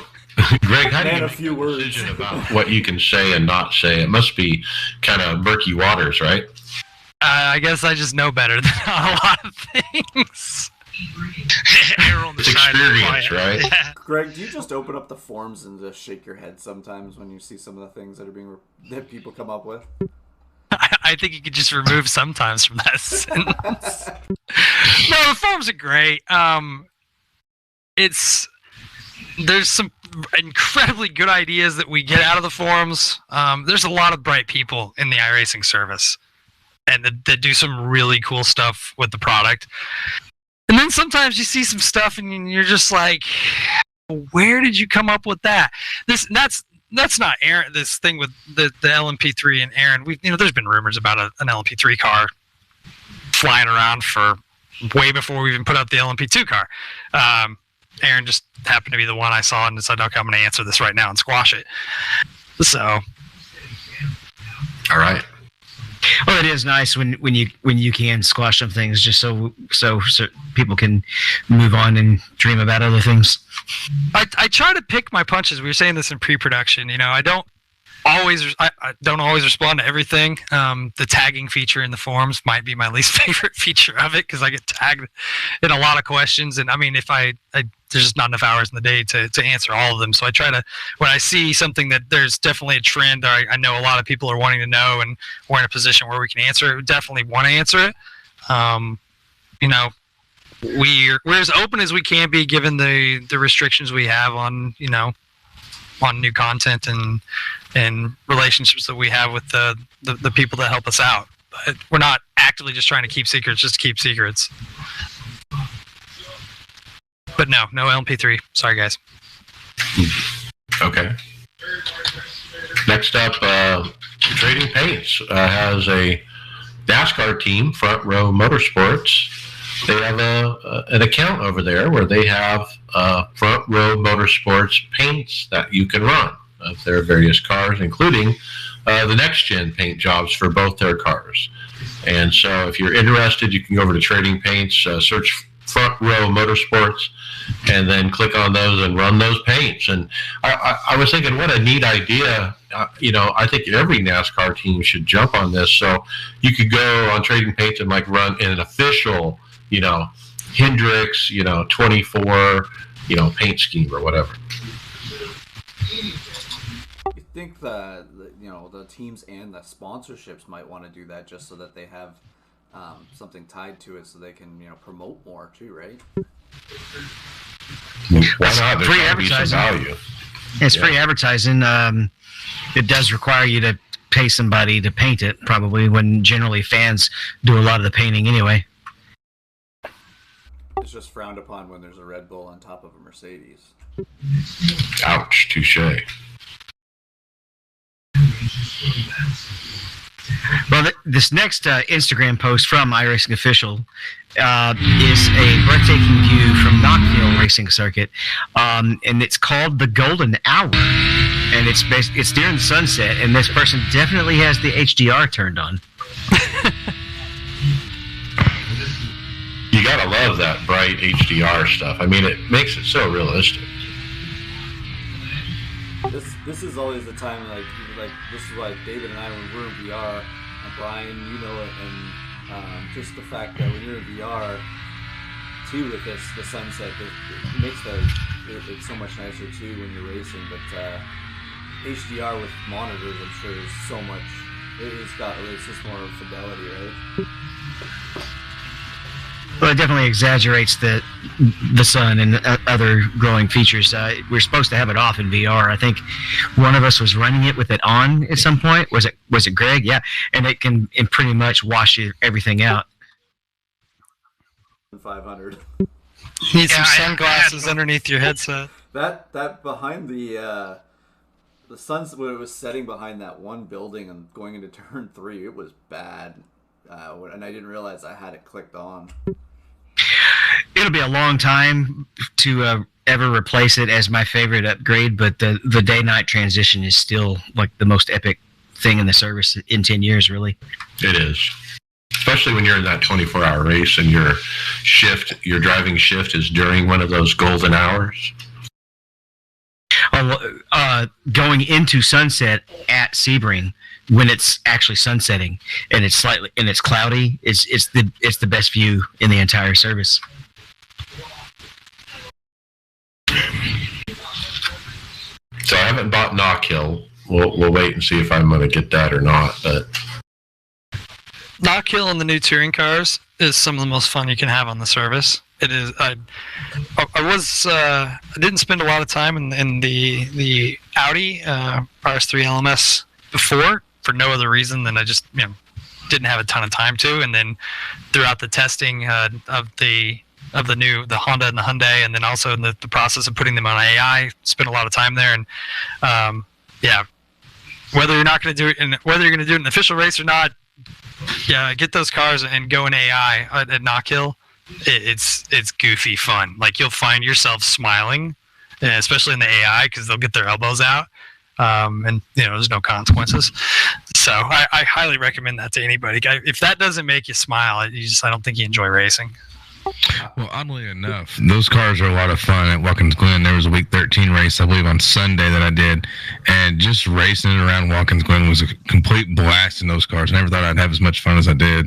Greg, how do you make a few words decision about what you can say and not say? It must be kind of murky waters, right? I guess I just know better than a lot of things. It's experience, right? Yeah. Greg, do you just open up the forums and just shake your head sometimes when you see some of the things that people come up with? I think you could just remove sometimes from that sentence. No, the forums are great. There's some incredibly good ideas that we get out of the forums. There's a lot of bright people in the iRacing service, and that do some really cool stuff with the product. And then sometimes you see some stuff and you're just like, where did you come up with that? That's not Aaron. This thing with the LMP3 and Aaron, there's been rumors about an LMP3 car flying around for way before we even put out the LMP2 car. Aaron just happened to be the one I saw and decided, okay, I'm going to answer this right now and squash it. So, all right. Well, it is nice when you can squash some things just so people can move on and dream about other things. I try to pick my punches. We were saying this in pre-production. I don't always respond to everything. The tagging feature in the forums might be my least favorite feature of it because I get tagged in a lot of questions, and I mean, if I there's just not enough hours in the day to answer all of them. So I try to, when I see something that there's definitely a trend, or I know a lot of people are wanting to know, and we're in a position where we can answer it, we definitely want to answer it. We're as open as we can be given the restrictions we have on on new content and relationships that we have with the people that help us out. But we're not actively just trying to keep secrets just to keep secrets. But no LMP3. Sorry, guys. Okay. Next up, Trading Paints has a NASCAR team, Front Row Motorsports. They have an account over there where they have Front Row Motorsports paints that you can run of their various cars, including the next-gen paint jobs for both their cars. And so if you're interested, you can go over to Trading Paints, search Front Row Motorsports, and then click on those and run those paints. And I was thinking, what a neat idea. I think every NASCAR team should jump on this. So you could go on Trading Paints and run in an official, Hendrix, 24, paint scheme or whatever. You think the teams and the sponsorships might want to do that just so that they have something tied to it, so they can promote more too, right? Why not? There's free gotta be some advertising. value. It's free advertising. It does require you to pay somebody to paint it, probably, when generally fans do a lot of the painting anyway. It's just frowned upon when there's a Red Bull on top of a Mercedes. Ouch, touche. Well, this next Instagram post from iRacing Official is a breathtaking view from Knoxville Racing Circuit, and it's called the Golden Hour, and it's during the sunset, and this person definitely has the HDR turned on. You gotta love that bright HDR stuff. I mean, it makes it so realistic. This is always the time, like this is why David and I, when we're in VR, and Brian, and just the fact that when you're in VR, too, with the sunset, it makes it's so much nicer too when you're racing. But HDR with monitors, I'm sure, is so much. It's just more fidelity, right? Well, it definitely exaggerates the sun and other glowing features. We're supposed to have it off in VR. I think one of us was running it with it on at some point. Was it Greg? Yeah, and it can pretty much wash everything out. 500. Need some sunglasses underneath your headset. That behind the sun, when it was setting behind that one building and going into turn 3, it was bad. And I didn't realize I had it clicked on. It'll be a long time to ever replace it as my favorite upgrade, but the day-night transition is still like the most epic thing in the service in 10 years, really. It is. Especially when you're in that 24-hour race and your driving shift is during one of those golden hours. Going into sunset at Sebring when it's actually sunsetting and it's cloudy, it's the best view in the entire service. So I haven't bought Knockhill. We'll wait and see if I'm going to get that or not. But Knockhill in the new touring cars is some of the most fun you can have on the service. It is. I didn't spend a lot of time in the Audi RS3 LMS before for no other reason than I just didn't have a ton of time to. And then throughout the testing of the Honda and the Hyundai, and then also in the process of putting them on AI, spent a lot of time there. And whether you're not going to do it, whether you're going to do it in an official race or not, get those cars and go in AI at Knockhill. It's goofy fun. Like, you'll find yourself smiling, especially in the AI, because they'll get their elbows out, and there's no consequences. So I highly recommend that to anybody. If that doesn't make you smile, I don't think you enjoy racing. Well, oddly enough, those cars are a lot of fun at Watkins Glen. There was a week 13 race, I believe, on Sunday that I did, and just racing around Watkins Glen was a complete blast in those cars. I never thought I'd have as much fun as I did.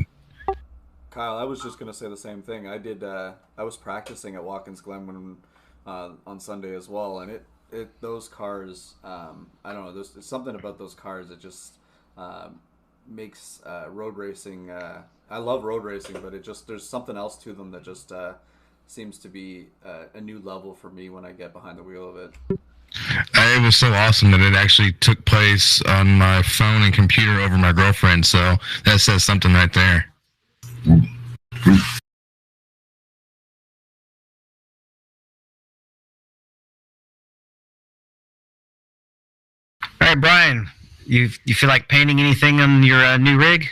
Kyle, I was just gonna say the same thing. I did. I was practicing at Watkins Glen when on Sunday as well, and those cars. I don't know. There's something about those cars that just makes road racing. I love road racing, but there's something else to them that just seems to be a new level for me when I get behind the wheel of it. It was so awesome that it actually took place on my phone and computer over my girlfriend, so that says something right there. All right, Brian, you feel like painting anything on your new rig?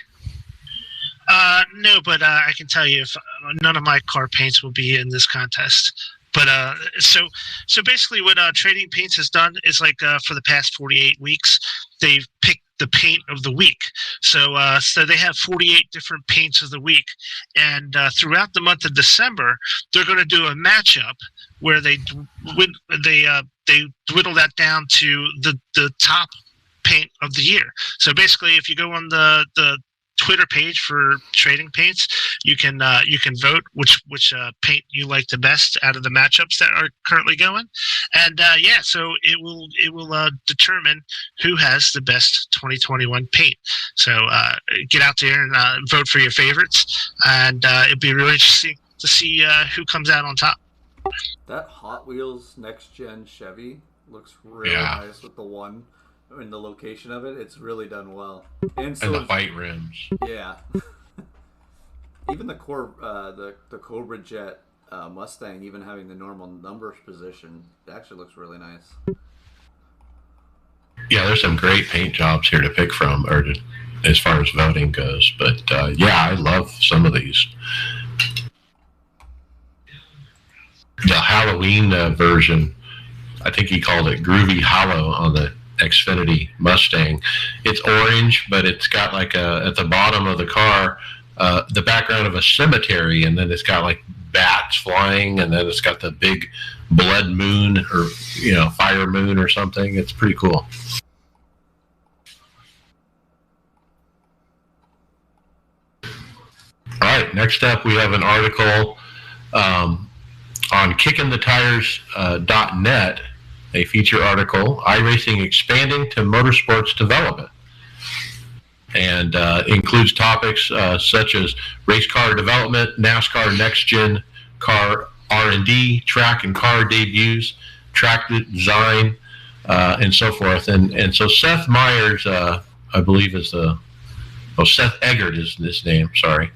No, but I can tell you if none of my car paints will be in this contest. But so basically, what Trading Paints has done is like for the past 48 weeks, they've picked the paint of the week. So they have 48 different paints of the week, and throughout the month of December, they're going to do a matchup where they whittle that down to the top paint of the year. So basically, if you go on the Twitter page for Trading Paints, you can vote which paint you like the best out of the matchups that are currently going, and so it will determine who has the best 2021 paint. So get out there and vote for your favorites, and it'd be really interesting to see who comes out on top. That Hot Wheels Next Gen Chevy looks really nice with the one in the location of it. It's really done well, and the white rims. Yeah. Even the Cobra Jet Mustang, even having the normal numbers position, it actually looks really nice. Yeah, there's some great paint jobs here to pick from, as far as voting goes. But I love some of these. The Halloween version, I think he called it Groovy Hollow on the Xfinity Mustang. It's orange, but it's got like at the bottom of the car, the background of a cemetery, and then it's got like bats flying, and then it's got the big blood moon or fire moon or something. It's pretty cool. All right, next up we have an article on kickingthetires.net, a feature article, iRacing expanding to motorsports development, and includes topics such as race car development, NASCAR next-gen car R&D, track and car debuts, track design, and so forth. And so Seth Meyers, I believe Seth Eggert is his name, sorry.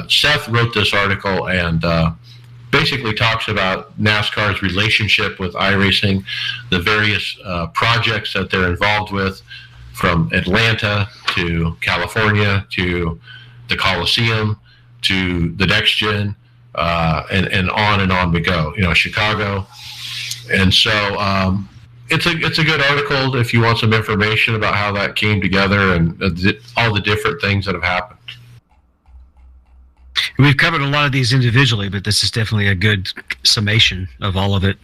Seth wrote this article and basically talks about NASCAR's relationship with iRacing, the various projects that they're involved with, from Atlanta to California to the Coliseum to the Next Gen, and on we go. Chicago, and so it's a good article if you want some information about how that came together and all the different things that have happened. We've covered a lot of these individually, but this is definitely a good summation of all of it.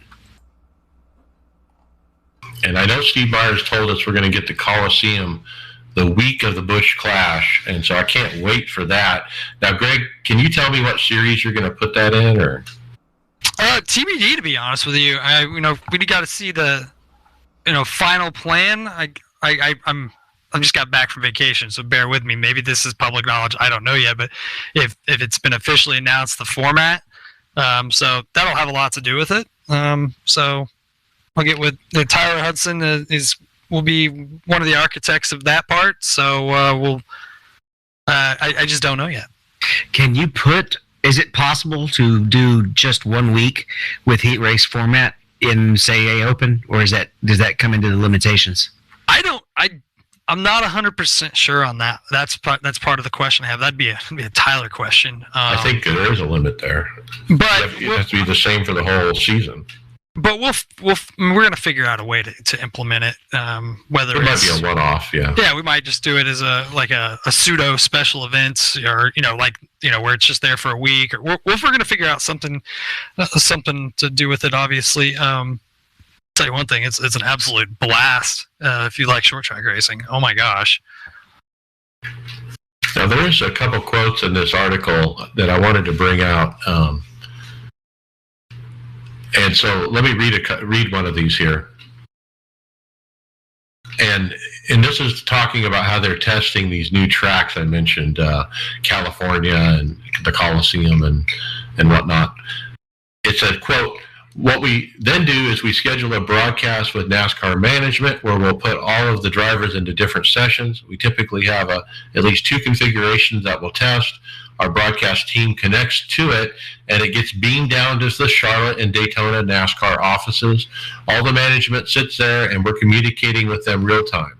And I know Steve Myers told us we're going to get the Coliseum the week of the Busch Clash, and so I can't wait for that. Now, Greg, can you tell me what series you're going to put that in, or? TBD, to be honest with you. We got to see the, final plan. I just got back from vacation, so bear with me. Maybe this is public knowledge. I don't know yet, but if it's been officially announced, the format, so that'll have a lot to do with it. So I'll get with Tyler Hudson will be one of the architects of that part. So I just don't know yet. Is it possible to do just 1 week with heat race format in, say, A Open, or does that come into the limitations? I'm not 100% sure on that. That's part of the question I have. That'd be a Tyler question. I think there is a limit there. But it has to be the same for the whole season. But we're gonna figure out a way to implement it. Whether it might be a one-off, yeah. Yeah, we might just do it as a pseudo special events, or where it's just there for a week, or we're gonna figure out something to do with it. Obviously, tell you one thing, it's an absolute blast if you like short track racing. Oh my gosh. Now there's a couple quotes in this article that I wanted to bring out. And so let me read one of these here. And this is talking about how they're testing these new tracks I mentioned, California and the Coliseum and whatnot. It said, quote, "What we then do is we schedule a broadcast with NASCAR management where we'll put all of the drivers into different sessions. We typically have at least 2 configurations that we'll test. Our broadcast team connects to it, and it gets beamed down to the Charlotte and Daytona NASCAR offices. All the management sits there, and we're communicating with them real time.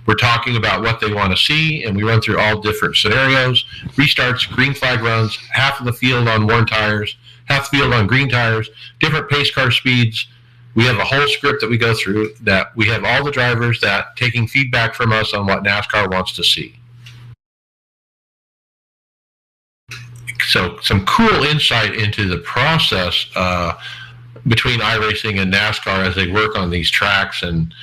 We're talking about what they want to see, and we run through all different scenarios, restarts, green flag runs, half of the field on worn tires, half the field on green tires, different pace car speeds. We have a whole script that we go through, that we have all the drivers that taking feedback from us on what NASCAR wants to see." So some cool insight into the process between iRacing and NASCAR as they work on these tracks and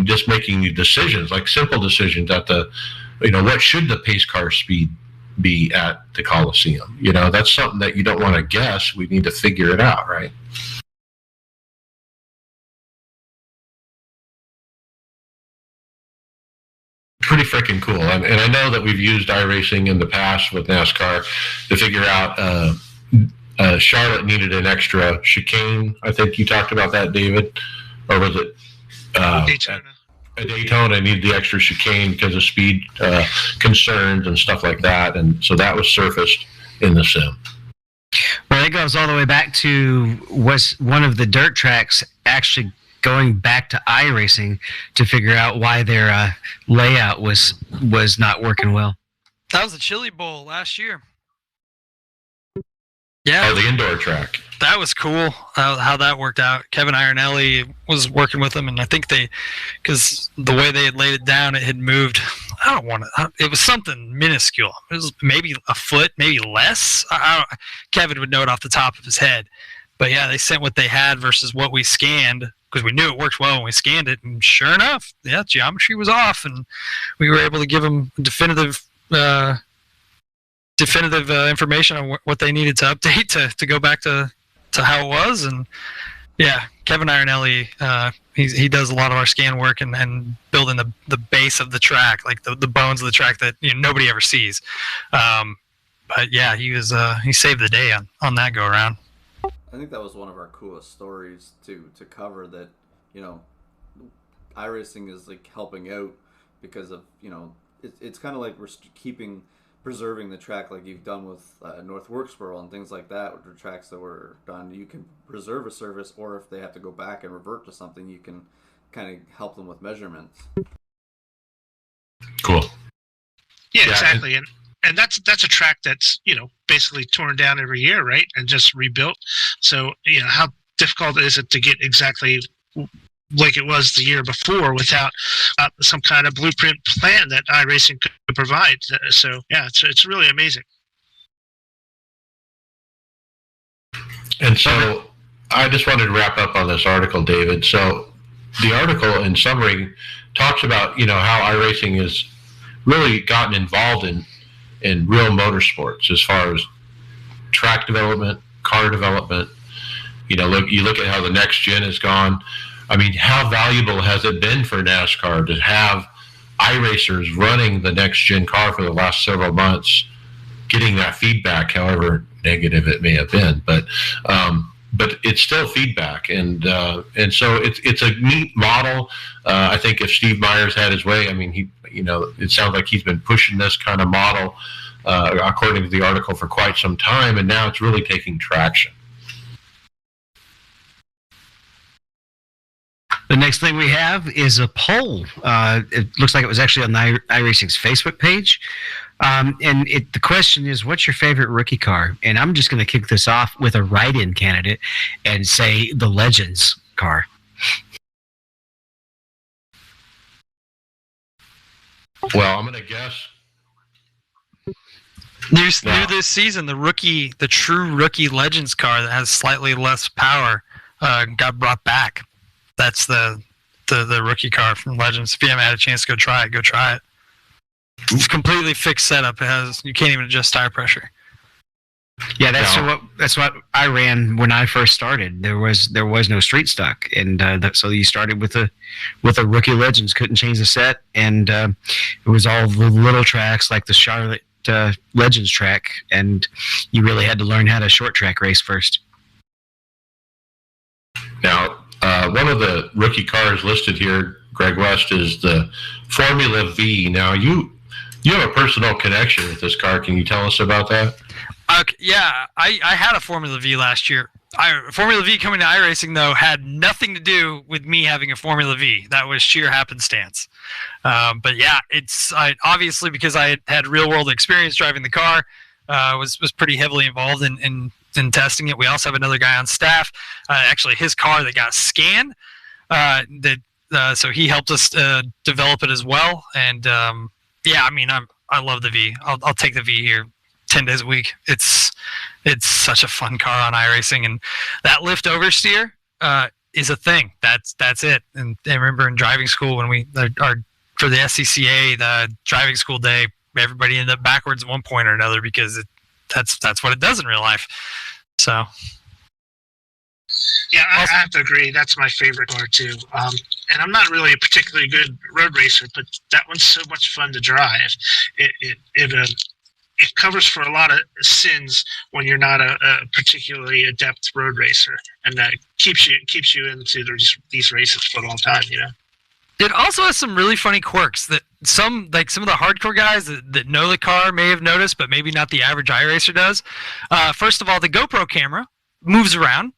just making decisions, like simple decisions at what should the pace car speed be at the Coliseum? That's something that you don't want to guess. We need to figure it out, right? Pretty freaking cool. And I know that we've used iRacing in the past with NASCAR to figure out Charlotte needed an extra chicane. I think you talked about that, David. Or was it Daytona? At Daytona needed the extra chicane because of speed concerns and stuff like that. And so that was surfaced in the sim. Well, it goes all the way back to was one of the dirt tracks actually going back to iRacing to figure out why their layout was not working well. That was the Chili Bowl last year. Yeah. Oh, the indoor track. That was cool how that worked out. Kevin Ironelli was working with them, and I think because the way they had laid it down, it had moved. It was something minuscule. It was maybe a foot, maybe less. Kevin would know it off the top of his head. But yeah, they sent what they had versus what we scanned, because we knew it worked well when we scanned it. And sure enough, yeah, geometry was off, and we were able to give them definitive information on what they needed to update to go back to how it was. And yeah, Kevin Ironelli, he does a lot of our scan work and building the base of the track, like the bones of the track that nobody ever sees. But yeah, he saved the day on that go around. I think that was one of our coolest stories to cover, that iRacing is like helping out because of it's kind of like we're preserving the track like you've done with North Wilkesboro and things like that, which are tracks that were done. You can preserve a service, or if they have to go back and revert to something, you can kind of help them with measurements. Cool. Yeah, exactly. And that's a track that's basically torn down every year, right, and just rebuilt. So how difficult is it to get exactly like it was the year before without some kind of blueprint plan that iRacing could provide? So yeah, it's really amazing. And so I just wanted to wrap up on this article, David. So the article, in summary, talks about how iRacing has really gotten involved in real motorsports as far as track development, car development. You look at how the next gen has gone. I mean, how valuable has it been for NASCAR to have iRacers running the next gen car for the last several months, getting that feedback, however negative it may have been, but it's still feedback, and so it's a neat model. I think if Steve Myers had his way, I mean, it sounds like he's been pushing this kind of model, according to the article, for quite some time, and now it's really taking traction. The next thing we have is a poll. It looks like it was actually on the iRacing's Facebook page. And the question is, what's your favorite rookie car? And I'm just going to kick this off with a write-in candidate and say the Legends car. Well, I'm going to guess. New this season, the true rookie Legends car that has slightly less power got brought back. That's the rookie car from Legends. If you haven't had a chance to go try it. It's completely fixed setup. You can't even adjust tire pressure. Yeah, that's what I ran when I first started. There was no street stock, and so you started with a rookie Legends. Couldn't change the set, and it was all the little tracks like the Charlotte Legends track, and you really had to learn how to short track race first. Now, one of the rookie cars listed here, Greg West, is the Formula V. Now, you have a personal connection with this car. Can you tell us about that? Yeah, I had a Formula V last year. Formula V coming to iRacing, though, had nothing to do with me having a Formula V. That was sheer happenstance. But yeah, obviously because I had real world experience driving the car, was pretty heavily involved in testing it. We also have another guy on staff, actually his car that got scanned, so he helped us develop it as well. And yeah, I mean, I love the V. I'll take the V here 10 days a week. It's such a fun car on iRacing, and that lift oversteer is a thing. That's it. And I remember in driving school when for the SCCA, the driving school day, everybody ended up backwards at one point or another because that's what it does in real life. So. Yeah, I have to agree. That's my favorite car too. And I'm not really a particularly good road racer, but that one's so much fun to drive. It covers for a lot of sins when you're not a particularly adept road racer, and that keeps you into these races for a long time. You know. It also has some really funny quirks that some of the hardcore guys that know the car may have noticed, but maybe not the average iRacer does. First of all, the GoPro camera moves around.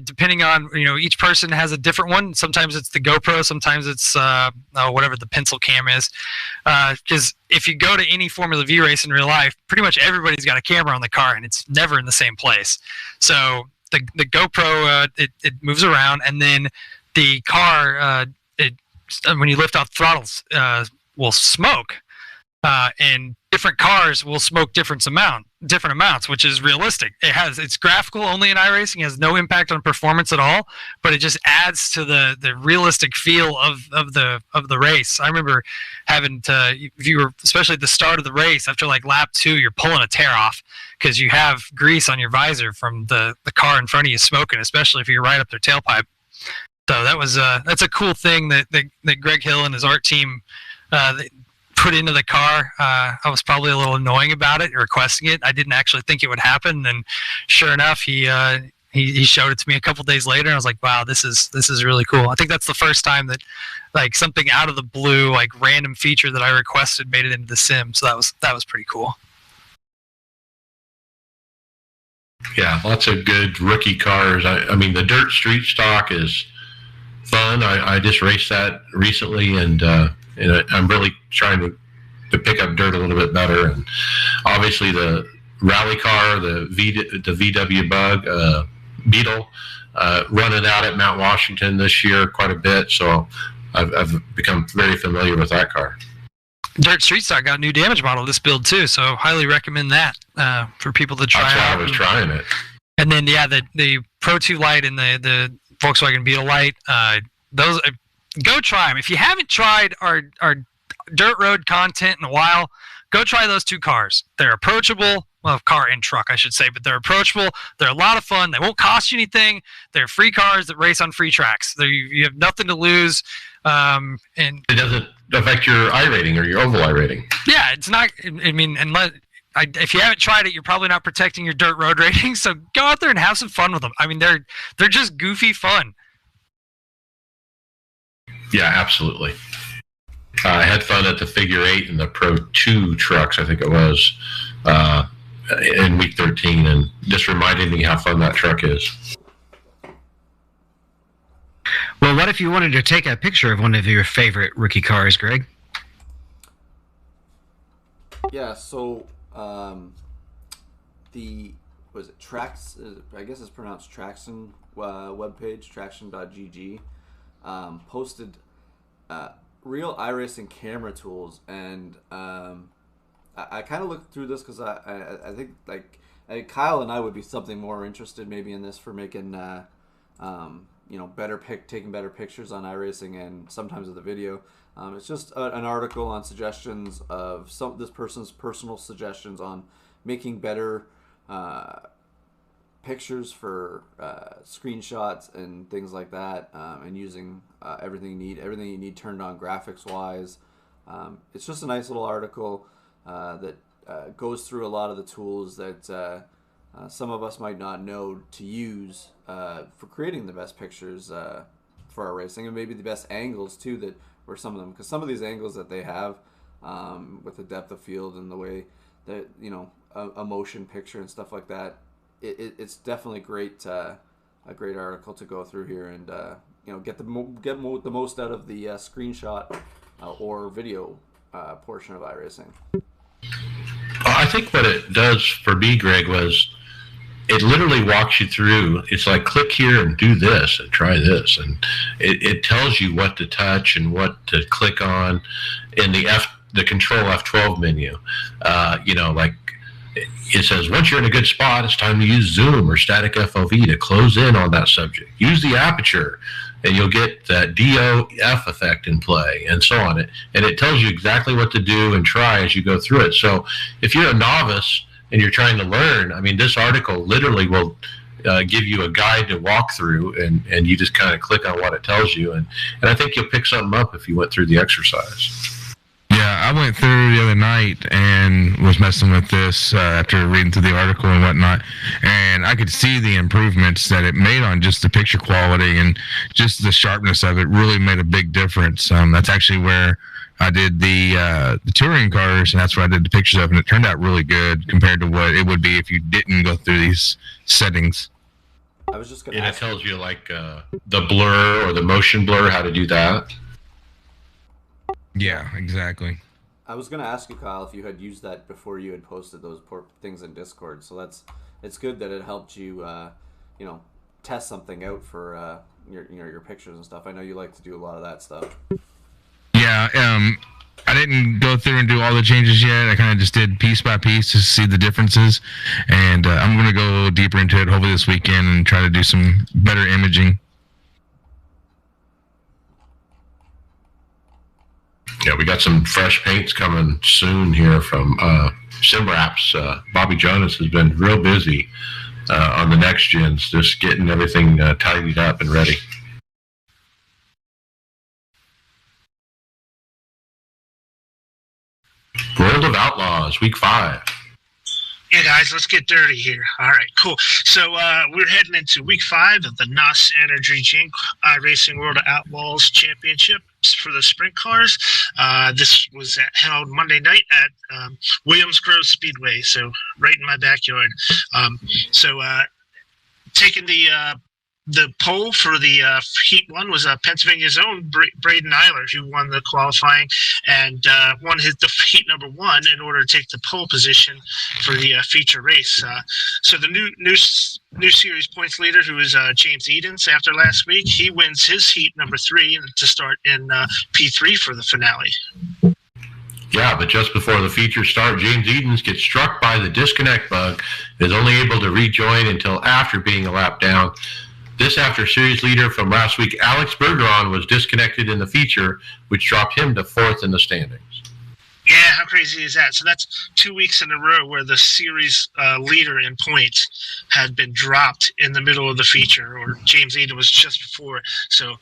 Depending on, each person has a different one. Sometimes it's the GoPro, sometimes it's whatever the pencil cam is. Because if you go to any Formula V race in real life, pretty much everybody's got a camera on the car, and it's never in the same place. So the GoPro, it moves around, and then the car, when you lift off throttles, will smoke. And different cars will smoke different amounts, which is realistic. It's graphical only in iRacing, has no impact on performance at all, but it just adds to the realistic feel of the race. I remember having to, if you were, especially at the start of the race, after like lap 2, you're pulling a tear off because you have grease on your visor from the car in front of you smoking, especially if you're right up their tailpipe. So that's a cool thing that Greg Hill and his art team put into the car. I was probably a little annoying about it, requesting it. I didn't actually think it would happen, and sure enough, he showed it to me a couple days later, and I was like, wow, this is really cool. I think that's the first time that like something out of the blue, like random feature that I requested made it into the sim. So that was pretty cool. Yeah, lots of good rookie cars. I mean, the dirt street stock is fun. I just raced that recently, and I'm really trying to pick up dirt a little bit better. And obviously the rally car, the VW Bug Beetle, running out at Mount Washington this year quite a bit. So I've become very familiar with that car. Dirt Street Stock got a new damage model this build too, so highly recommend that for people to try. That's why out. I was trying it. And then the Pro 2 Lite and the Volkswagen Beetle Lite, those go try them. If you haven't tried our dirt road content in a while, go try those two cars. They're approachable. Well, car and truck, I should say, but they're approachable. They're a lot of fun. They won't cost you anything. They're free cars that race on free tracks. You have nothing to lose. And it doesn't affect your I rating or your oval I rating. Yeah, it's not. I mean, if you haven't tried it, you're probably not protecting your dirt road rating. So go out there and have some fun with them. I mean, they're just goofy fun. Yeah, absolutely. I had fun at the Figure 8 and the Pro 2 trucks, I think it was, in week 13, and just reminded me how fun that truck is. Well, what if you wanted to take a picture of one of your favorite rookie cars, Greg? Yeah, so the was it Trax? I guess it's pronounced Traxon webpage, traction.gg, posted real iRacing camera tools, and I kind of looked through this because I think like Kyle and I would be something more interested maybe in this for making taking better pictures on iRacing and sometimes of the video. It's just an article on suggestions of this person's personal suggestions on making better pictures for screenshots and things like that, and using everything you need turned on graphics wise. It's just a nice little article that goes through a lot of the tools that some of us might not know to use for creating the best pictures for our racing, and maybe the best angles too that were some of them, because some of these angles that they have with the depth of field and the way that a motion picture and stuff like that, it's definitely great a great article to go through here and get the most out of the screenshot or video portion of iRacing. I think what it does for me, Greg, was it literally walks you through. It's like, click here and do this and try this, and it tells you what to touch and what to click on in the control F12 menu. Like it says, once you're in a good spot, it's time to use zoom or static FOV to close in on that subject. Use the aperture, and you'll get that DOF effect in play, and so on. And it tells you exactly what to do and try as you go through it. So if you're a novice and you're trying to learn, I mean, this article literally will give you a guide to walk through, and you just kind of click on what it tells you. And I think you'll pick something up if you went through the exercise. Yeah, I went through the other night and was messing with this after reading through the article and whatnot, and I could see the improvements that it made on just the picture quality and just the sharpness of it. Really made a big difference. That's actually where I did the touring cars, and that's where I did the pictures of, and it turned out really good compared to what it would be if you didn't go through these settings. I was just going to ask. It tells you like the blur or the motion blur, how to do that. Yeah, exactly. I was going to ask you, Kyle, if you had used that before you had posted those things in Discord. So it's good that it helped you, test something out for your pictures and stuff. I know you like to do a lot of that stuff. Yeah, I didn't go through and do all the changes yet. I kind of just did piece by piece to see the differences, and I'm going to go deeper into it hopefully this weekend and try to do some better imaging. Yeah, we got some fresh paints coming soon here from SimWraps. Bobby Jonas has been real busy on the next gens, just getting everything tidied up and ready. World of Outlaws, week 5. Yeah, guys, let's get dirty here. All right, cool. So we're heading into week 5 of the NOS Energy Jink iRacing World of Outlaws Championship for the sprint cars. This was held Monday night at Williams Grove Speedway, so right in my backyard. Taking the pole for the Heat 1 was Pennsylvania's own Braden Eiler, who won the qualifying and won the Heat number 1 in order to take the pole position for the feature race. So the new series points leader, who is James Edens after last week, he wins his Heat number 3 to start in P3 for the finale. Yeah, but just before the feature start, James Edens gets struck by the disconnect bug, is only able to rejoin until after being a lap down. This after series leader from last week, Alex Bergeron, was disconnected in the feature, which dropped him to 4th in the standings. Yeah, how crazy is that? So that's 2 weeks in a row where the series leader in points had been dropped in the middle of the feature, or James Eden was just before. So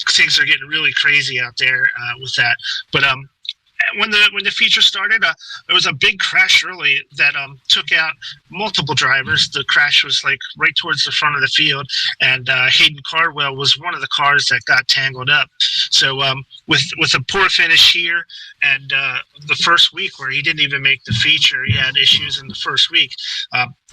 things are getting really crazy out there with that. But when the feature started, there was a big crash early that took out multiple drivers. The crash was like right towards the front of the field, and Hayden Cardwell was one of the cars that got tangled up. So with a poor finish here and the first week where he didn't even make the feature, he had issues in the first week.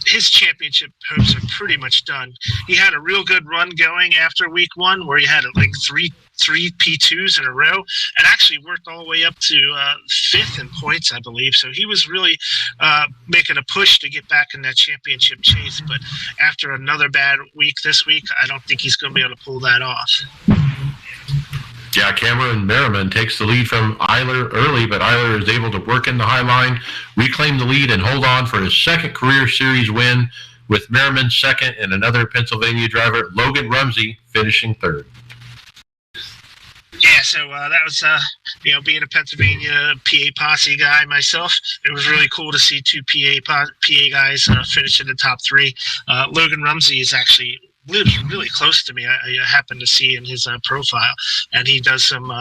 His championship hopes are pretty much done. He had a real good run going after week one where he had like three P2s in a row and actually worked all the way up to fifth in points, I believe. So he was really making a push to get back in that championship chase. But after another bad week this week, I don't think he's going to be able to pull that off. Yeah, Cameron Merriman takes the lead from Eiler early, but Eiler is able to work in the high line, reclaim the lead, and hold on for his second career series win, with Merriman second and another Pennsylvania driver, Logan Rumsey, finishing third. Yeah, so that was, being a Pennsylvania PA posse guy myself, it was really cool to see two PA guys finish in the top three. Logan Rumsey is actually lives really close to me. I happened to see in his profile, and he does some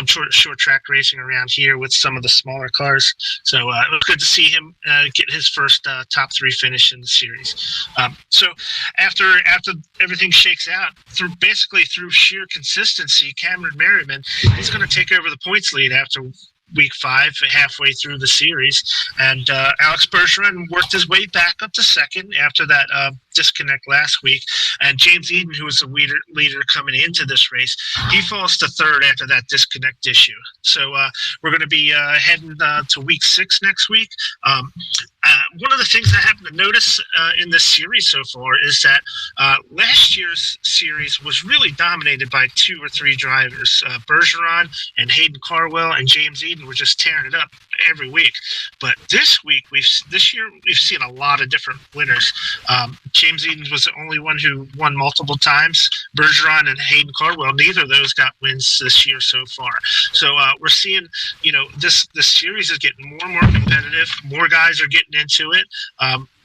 short track racing around here with some of the smaller cars. So it was good to see him get his first top three finish in the series. So after everything shakes out, through sheer consistency, Cameron Merriman, he's going to take over the points lead after week 5, halfway through the series, and Alex Bergeron worked his way back up to second after that disconnect last week, and James Eden, who was the leader coming into this race, he falls to third after that disconnect issue. So we're going to be heading to week 6 next week. One of the things I happen to notice in this series so far is that last year's series was really dominated by 2 or 3 drivers. Bergeron and Hayden Carwell and James Eden were just tearing it up every week. But this year we've seen a lot of different winners. James Eden was the only one who won multiple times. Bergeron and Hayden Carwell, neither of those got wins this year so far. So we're seeing, this series is getting more and more competitive. More guys are getting into it.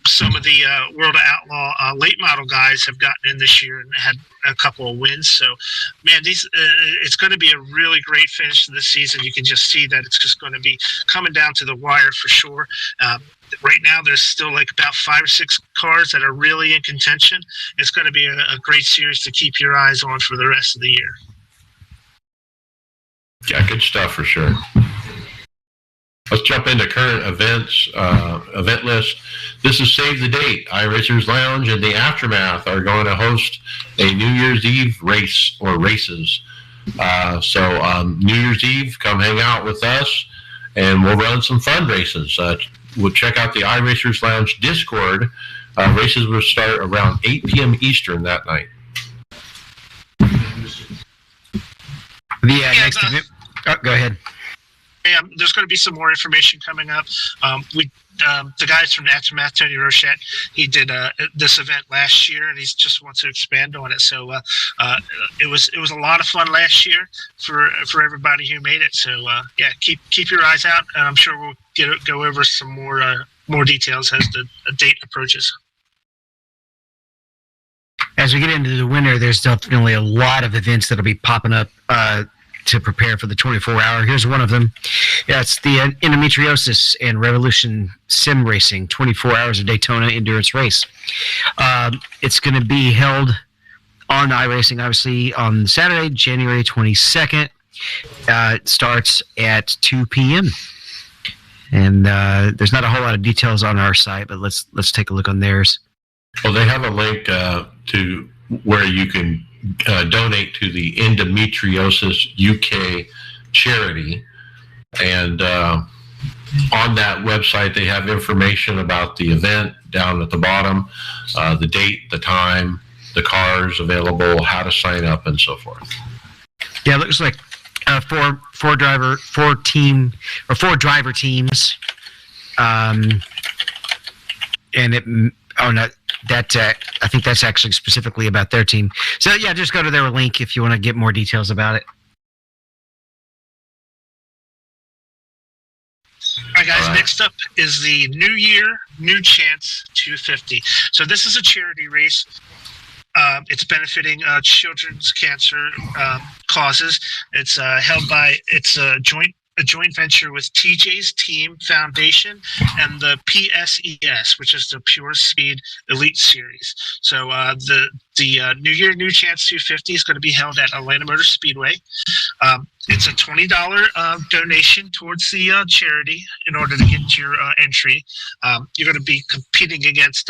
Some of the World of Outlaw late model guys have gotten in this year and had a couple of wins. So, man, it's going to be a really great finish to this season. You can just see that it's just going to be coming down to the wire for sure. Right now, there's still like about 5 or 6 cars that are really in contention. It's going to be a great series to keep your eyes on for the rest of the year. Yeah, good stuff for sure. Let's jump into current events, event list. This is Save the Date. iRacers Lounge and the Aftermath are going to host a New Year's Eve race or races. So New Year's Eve, come hang out with us, and we'll run some fun races. We'll check out the iRacers Lounge Discord. Races will start around 8 p.m. Eastern that night. Next event. Oh, go ahead. There's going to be some more information coming up. The guys from the Aftermath, Tony Rochette, he did this event last year, and he just wants to expand on it. So it was a lot of fun last year for everybody who made it. So keep your eyes out, and I'm sure we'll go over some more details as the date approaches. As we get into the winter, there's definitely a lot of events that'll be popping up to prepare for the 24-hour. Here's one of them. Yeah, it's the Endometriosis and Revolution Sim Racing 24 Hours of Daytona Endurance Race. It's going to be held on iRacing, obviously, on Saturday, January 22nd. It starts at 2 p.m. And there's not a whole lot of details on our site, but let's take a look on theirs. Well, they have a link to where you can donate to the Endometriosis UK charity, and on that website they have information about the event down at the bottom, the date, the time, the cars available, how to sign up, and so forth. Yeah, it looks like four driver teams, and I think that's actually specifically about their team. So yeah, just go to their link if you want to get more details about it. All right, guys, next up is the New Year, New Chance 250. So this is a charity race. It's benefiting children's cancer causes. It's held by, it's a joint venture with TJ's Team Foundation and the PSES, which is the Pure Speed Elite Series. So the The New Year, New Chance 250 is going to be held at Atlanta Motor Speedway. It's a $20 donation towards the charity in order to get your entry. You're going to be competing against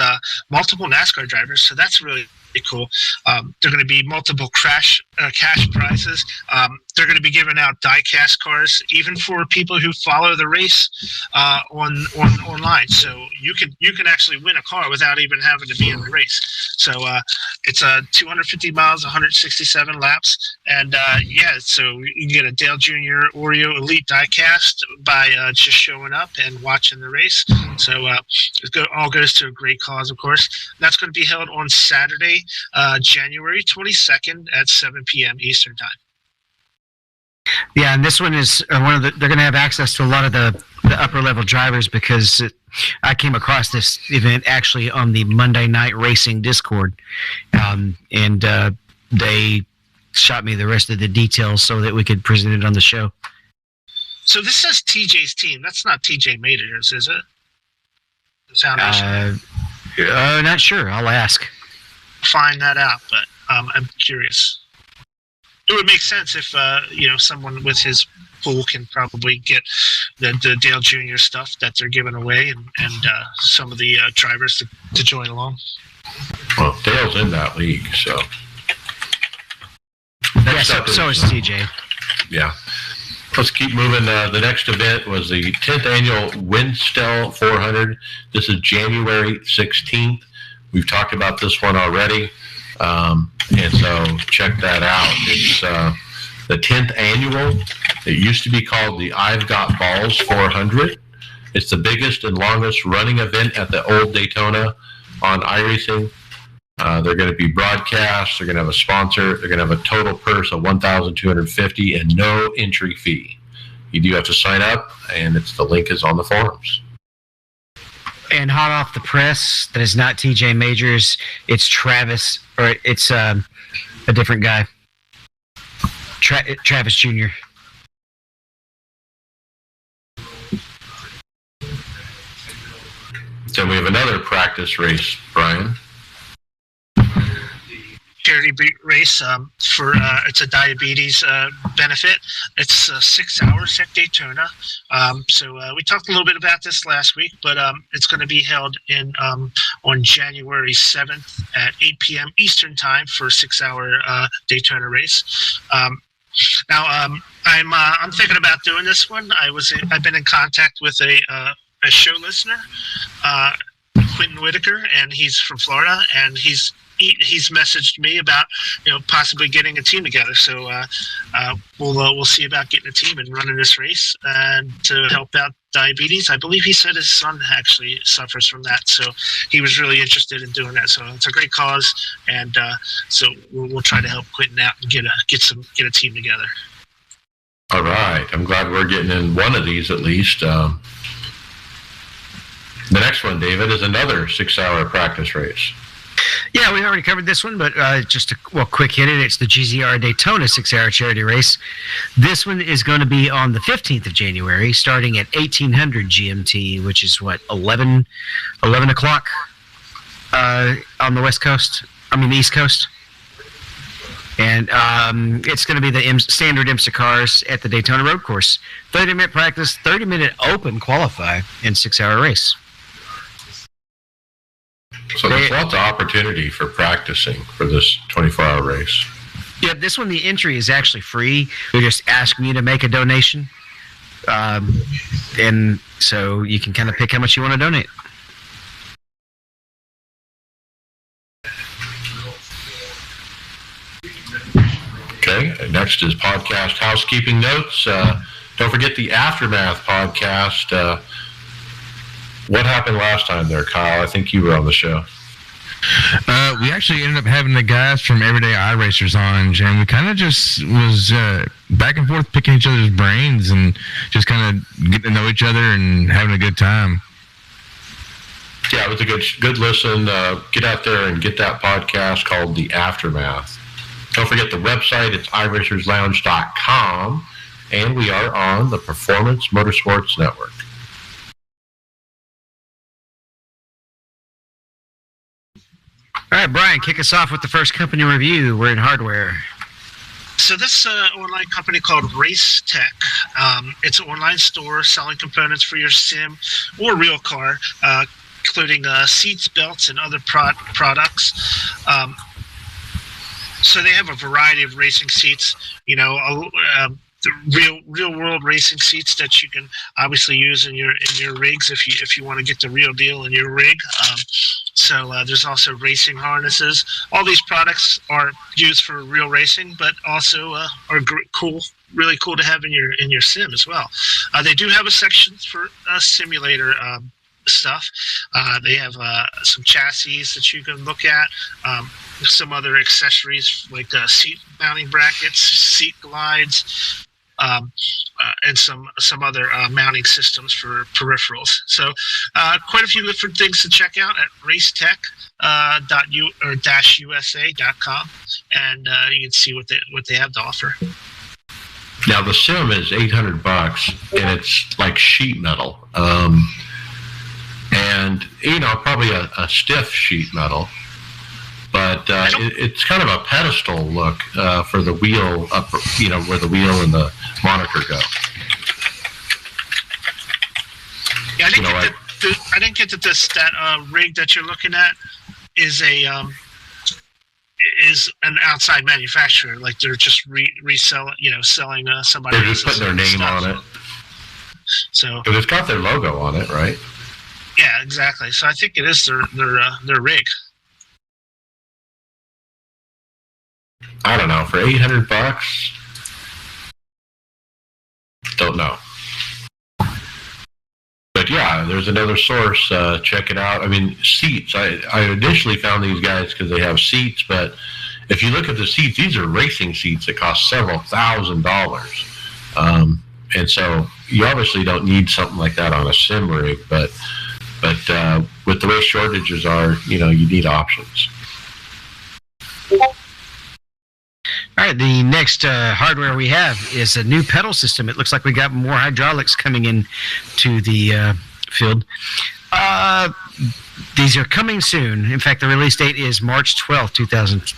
multiple NASCAR drivers, so that's really cool. There are going to be multiple cash prizes. They're going to be giving out die-cast cars, even for people who follow the race online. So you can actually win a car without even having to be in the race. So it's 250 miles, 167 laps, and so you can get a Dale Jr. Oreo Elite diecast by just showing up and watching the race. So all goes to a great cause, of course. That's going to be held on Saturday, January 22nd at 7 p.m. Eastern Time. Yeah, and this one is they're going to have access to a lot of the upper level drivers, because I came across this event actually on the Monday Night Racing Discord, and they shot me the rest of the details so that we could present it on the show. So this says TJ's team. That's not TJ Majors, is it? The Foundation. Not sure. I'll ask. Find that out, but I'm curious. It would make sense if someone with his pool can probably get the Dale Jr. stuff that they're giving away, and some of the drivers to join along. Well, Dale's in that league, so. So is TJ. Yeah. Let's keep moving. The next event was the 10th annual Winstel 400. This is January 16th. We've talked about this one already, and so check that out. It's the 10th annual. It used to be called the I've Got Balls 400. It's the biggest and longest running event at the old Daytona on iRacing. They're going to be broadcast. They're going to have a sponsor. They're going to have a total purse of $1,250 and no entry fee. You do have to sign up, and the link is on the forums. And hot off the press, that is not TJ Majors. It's Travis, or it's a different guy. Travis Jr. Then we have another practice race, Brian. Charity race for it's a diabetes benefit. It's 6 hours at Daytona. So we talked a little bit about this last week, but it's going to be held on January 7th at 8 p.m. Eastern Time for a 6-hour Daytona race. Now I'm thinking about doing this one. I've been in contact with a show listener, Quentin Whitaker, and he's from Florida, and he's messaged me about possibly getting a team together. So we'll see about getting a team and running this race and to help out diabetes. I believe he said his son actually suffers from that, so he was really interested in doing that. So it's a great cause, and so we'll try to help Quentin out and get a team together. All right, I'm glad we're getting in one of these at least. The next one, David, is another 6-hour practice race. Yeah, we already covered this one, but just a quick hit it. It's the GZR Daytona 6-hour charity race. This one is going to be on the 15th of January, starting at 1800 GMT, which is 11 o'clock on the West Coast. The East Coast. And it's going to be the standard IMSA cars at the Daytona Road Course. 30-minute practice, 30-minute open qualify, and 6-hour race. So there's lots of opportunity for practicing for this 24-hour race. Yeah, this one, the entry is actually free. They're just asking you to make a donation. And so you can kind of pick how much you want to donate. Okay, next is podcast housekeeping notes. Don't forget the Aftermath podcast. What happened last time there, Kyle? I think you were on the show. We actually ended up having the guys from Everyday iRacers on, and we kind of just was back and forth picking each other's brains and just kind of getting to know each other and having a good time. Yeah, it was a good listen. Get out there and get that podcast called The Aftermath. Don't forget the website. It's iRacersLounge.com, and we are on the Performance Motorsports Network. All right, Brian, kick us off with the first company review. We're in hardware. So this online company called Race Tech, it's an online store selling components for your sim or real car, including seats, belts, and other products. So they have a variety of racing seats, the real world racing seats that you can obviously use in your rigs if you want to get the real deal in your rig. So there's also racing harnesses. All these products are used for real racing, but also are really cool to have in your sim as well. They do have a section for simulator stuff. They have some chassis that you can look at. Some other accessories like seat mounting brackets, seat glides, and some other mounting systems for peripherals. So quite a few different things to check out at racetech.usa.com, and you can see what they have to offer. Now the sim is $800, and it's like sheet metal, and probably a stiff sheet metal. But it's kind of a pedestal look for the wheel up, where the wheel and the monitor go. Yeah, I didn't get that that rig that you're looking at is an outside manufacturer. Like they're just reselling, selling somebody. They're just putting their name on it. So, but it's got their logo on it, right? Yeah, exactly. So I think it is their rig. I don't know, for $800, don't know. But yeah, there's another source. Check it out. I mean, seats. I initially found these guys because they have seats, but if you look at the seats, these are racing seats that cost several $1,000s. And so you obviously don't need something like that on a sim rig, but with the way shortages are, you need options. All right, the next hardware we have is a new pedal system. It looks like we got more hydraulics coming in to the field. These are coming soon. In fact, the release date is March 12th, 2000.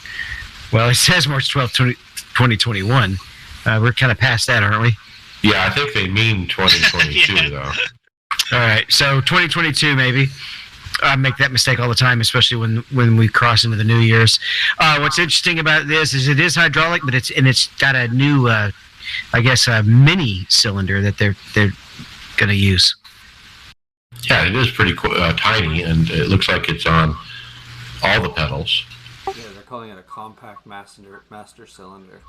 Well, it says March 12th, 2021. We're kind of past that, aren't we? Yeah, I think they mean 2022, though. All right, so 2022 maybe. I make that mistake all the time, especially when we cross into the New Year's. What's interesting about this is it is hydraulic, but it's got a new, a mini cylinder that they're going to use. Yeah, it is pretty tiny, and it looks like it's on all the pedals. Yeah, they're calling it a compact master cylinder.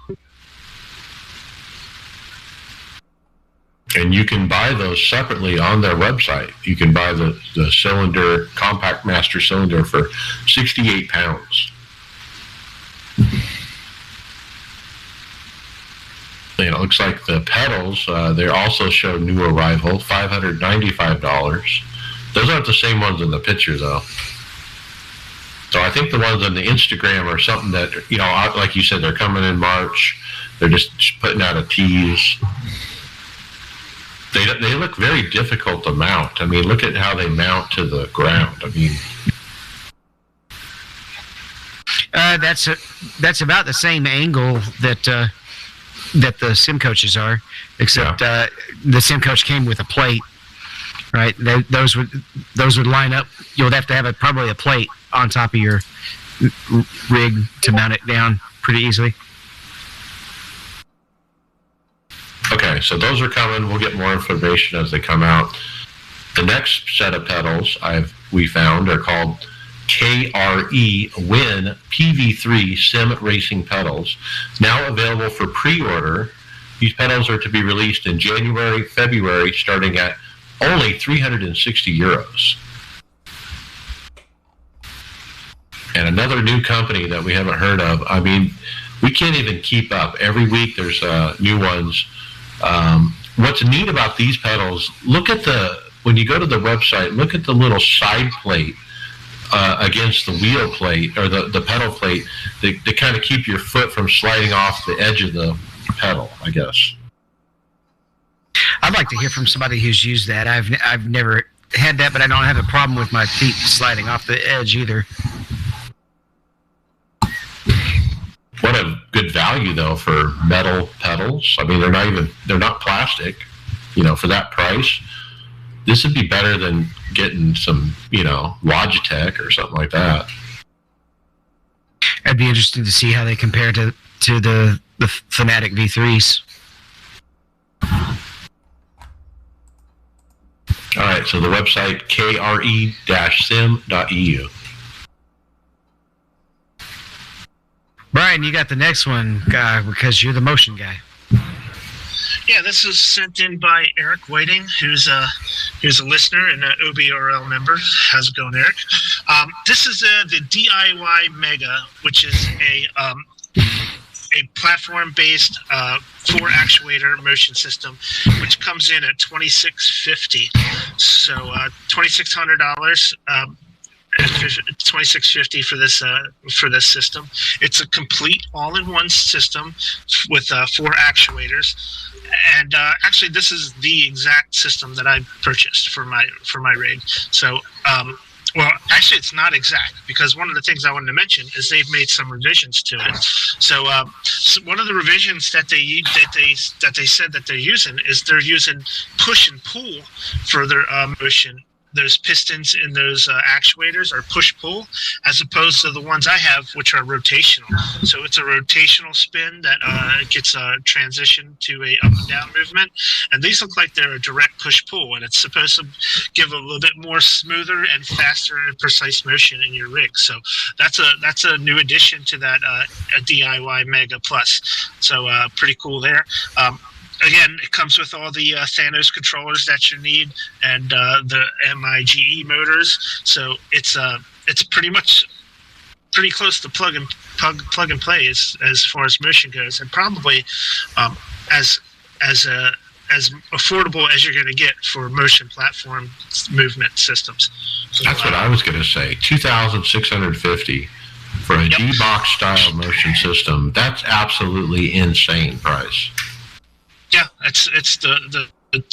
And you can buy those separately on their website. You can buy the cylinder, compact master cylinder for 68 pounds. And it looks like the pedals, they also show new arrival, $595. Those aren't the same ones in the picture, though. So I think the ones on the Instagram are something that, like you said, they're coming in March. They're just putting out a tease. They look very difficult to mount. I mean, look at how they mount to the ground. I mean, that's about the same angle that the sim coaches are, except the sim coach came with a plate, right? Those would line up. You'll have to have probably a plate on top of your rig to mount it down pretty easily. Okay, so those are coming. We'll get more information as they come out. The next set of pedals we found are called KRE Win PV3 Sim Racing pedals. Now available for pre-order. These pedals are to be released in January, February, starting at only €360. And another new company that we haven't heard of. I mean, we can't even keep up. Every week there's new ones. What's neat about these pedals, when you go to the website, look at the little side plate against the wheel plate or the pedal plate. They kind of keep your foot from sliding off the edge of the pedal, I guess. I'd like to hear from somebody who's used that. I've never had that, but I don't have a problem with my feet sliding off the edge either. What a good value though for metal pedals. I mean, they're not plastic, for that price. This would be better than getting some, Logitech or something like that. I'd be interested to see how they compare to the Fanatic V3s. All right, so the website kre-sim.eu. Brian, you got the next one because you're the motion guy. Yeah, this is sent in by Eric Whiting, who's a listener and an OBRL member. How's it going, Eric? This is the DIY Mega, which is a platform-based 4-actuator motion system, which comes in at $2,650. So $2,600. $2,650 for this system. It's a complete all-in-one system with 4 actuators, and actually, this is the exact system that I purchased for my rig. So, well, actually, it's not exact, because one of the things I wanted to mention is they've made some revisions to it. So one of the revisions that they said that they're using is they're using push and pull for their motion. Those pistons in those actuators are push-pull, as opposed to the ones I have, which are rotational. So it's a rotational spin that gets transitioned to a up and down movement. And these look like they're a direct push-pull, and it's supposed to give a little bit more smoother and faster and precise motion in your rig. So that's a new addition to that a DIY Mega Plus. So pretty cool there. Again, it comes with all the Thanos controllers that you need and the MIGE motors. So it's pretty close to plug and play as far as motion goes, and probably as affordable as you're going to get for motion platform movement systems. So, that's what I was going to say. $2,650 for a D-box style motion system. That's absolutely insane price. Yeah, it's the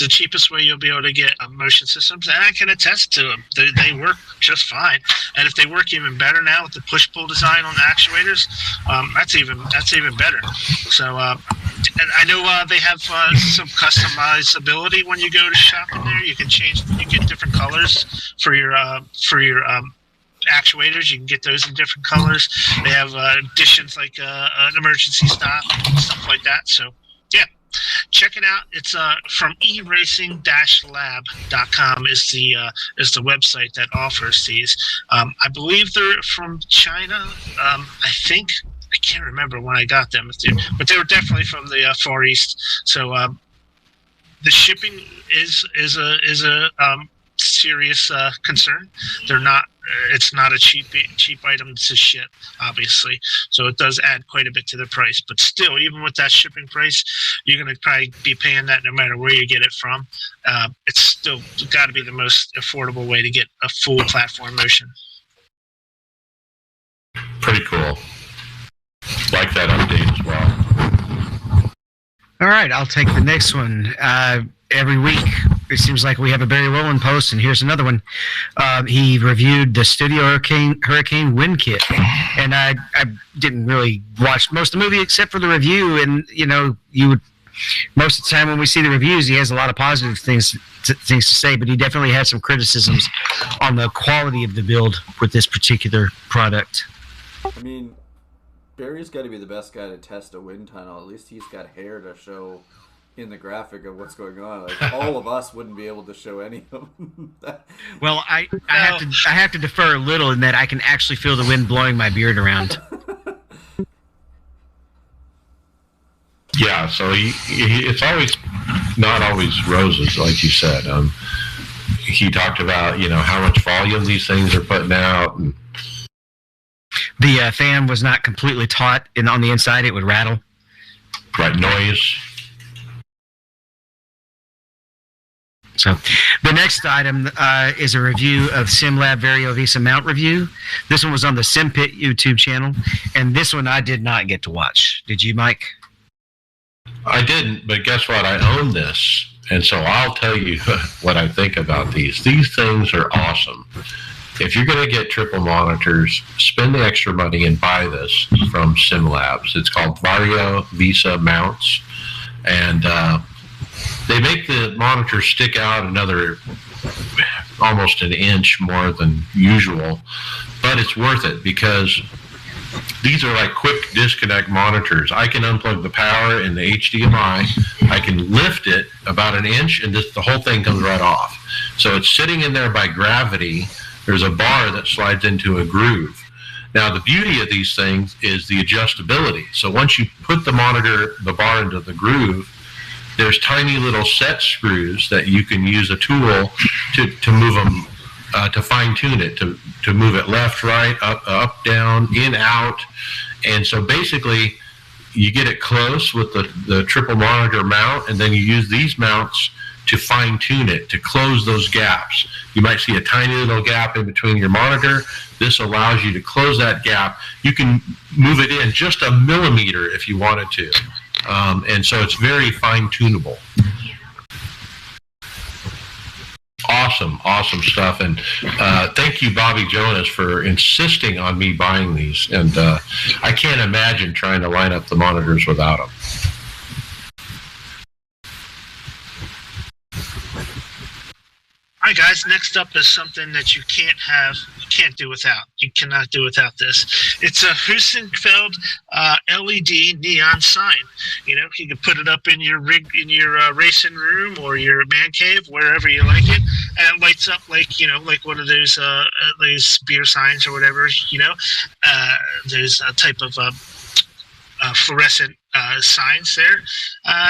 cheapest way you'll be able to get motion systems, and I can attest to them. They work just fine, and if they work even better now with the push-pull design on the actuators, that's even better. So, and I know they have some customizability when you go to shop in there. You get different colors for your actuators. You can get those in different colors. They have additions like an emergency stop and stuff like that. So, yeah. Check it out. It's from eracing-lab.com is the website that offers these. I believe they're from China. I can't remember when I got them, but they were definitely from the Far East. So the shipping is a serious concern. They're not. It's not a cheap item to ship, obviously. So it does add quite a bit to the price. But still, even with that shipping price, you're going to probably be paying that no matter where you get it from. It's still got to be the most affordable way to get a full platform motion. Pretty cool. Like that update as well. All right, I'll take the next one. Every week, it seems like we have a Barry Rowland post, and here's another one. He reviewed the Studio Hurricane Wind Kit, and I didn't really watch most of the movie except for the review. And you would most of the time when we see the reviews, he has a lot of positive things to say, but he definitely had some criticisms on the quality of the build with this particular product. I mean, Barry's got to be the best guy to test a wind tunnel. At least he's got hair to show in the graphic of what's going on. Like, all of us wouldn't be able to show any of them. Well, I have to defer a little in that I can actually feel the wind blowing my beard around. Yeah, so it's not always roses, like you said. He talked about how much volume these things are putting out. And the fan was not completely taut, and on the inside it would rattle. Right, noise. So the next item is a review of SimLab Vario Visa mount review. This one was on the SimPit YouTube channel, and this one I did not get to watch. Did you, Mike? I didn't, but guess what? I own this, and so I'll tell you what I think about these. These things are awesome. if you're going to get triple monitors, spend the extra money and buy this from SimLabs. It's called Vario Visa mounts, and they make the monitor stick out another almost an inch more than usual, but it's worth it because these are like quick disconnect monitors. I can unplug the power in the HDMI. I can lift it about an inch, and the whole thing comes right off. So it's sitting in there by gravity. There's a bar that slides into a groove. Now, the beauty of these things is the adjustability. So once you put the bar into the groove, there's tiny little set screws that you can use a tool to move them, to fine tune it, to move it left, right, up, down, in, out. And so basically you get it close with the triple monitor mount, and then you use these mounts to fine tune it, to close those gaps. You might see a tiny little gap in between your monitor. This allows you to close that gap. You can move it in just a millimeter if you wanted to. And so it's very fine tunable. Awesome stuff. And thank you, Bobby Jonas, for insisting on me buying these. And I can't imagine trying to line up the monitors without them. All right, guys, next up is something that you can't do without. You cannot do without this. It's a Heusinkfeld LED neon sign. You know, you can put it up in your racing room or your man cave, wherever you like it, and it lights up like, you know, like one of those beer signs or whatever, you know. There's a type of fluorescent signs there.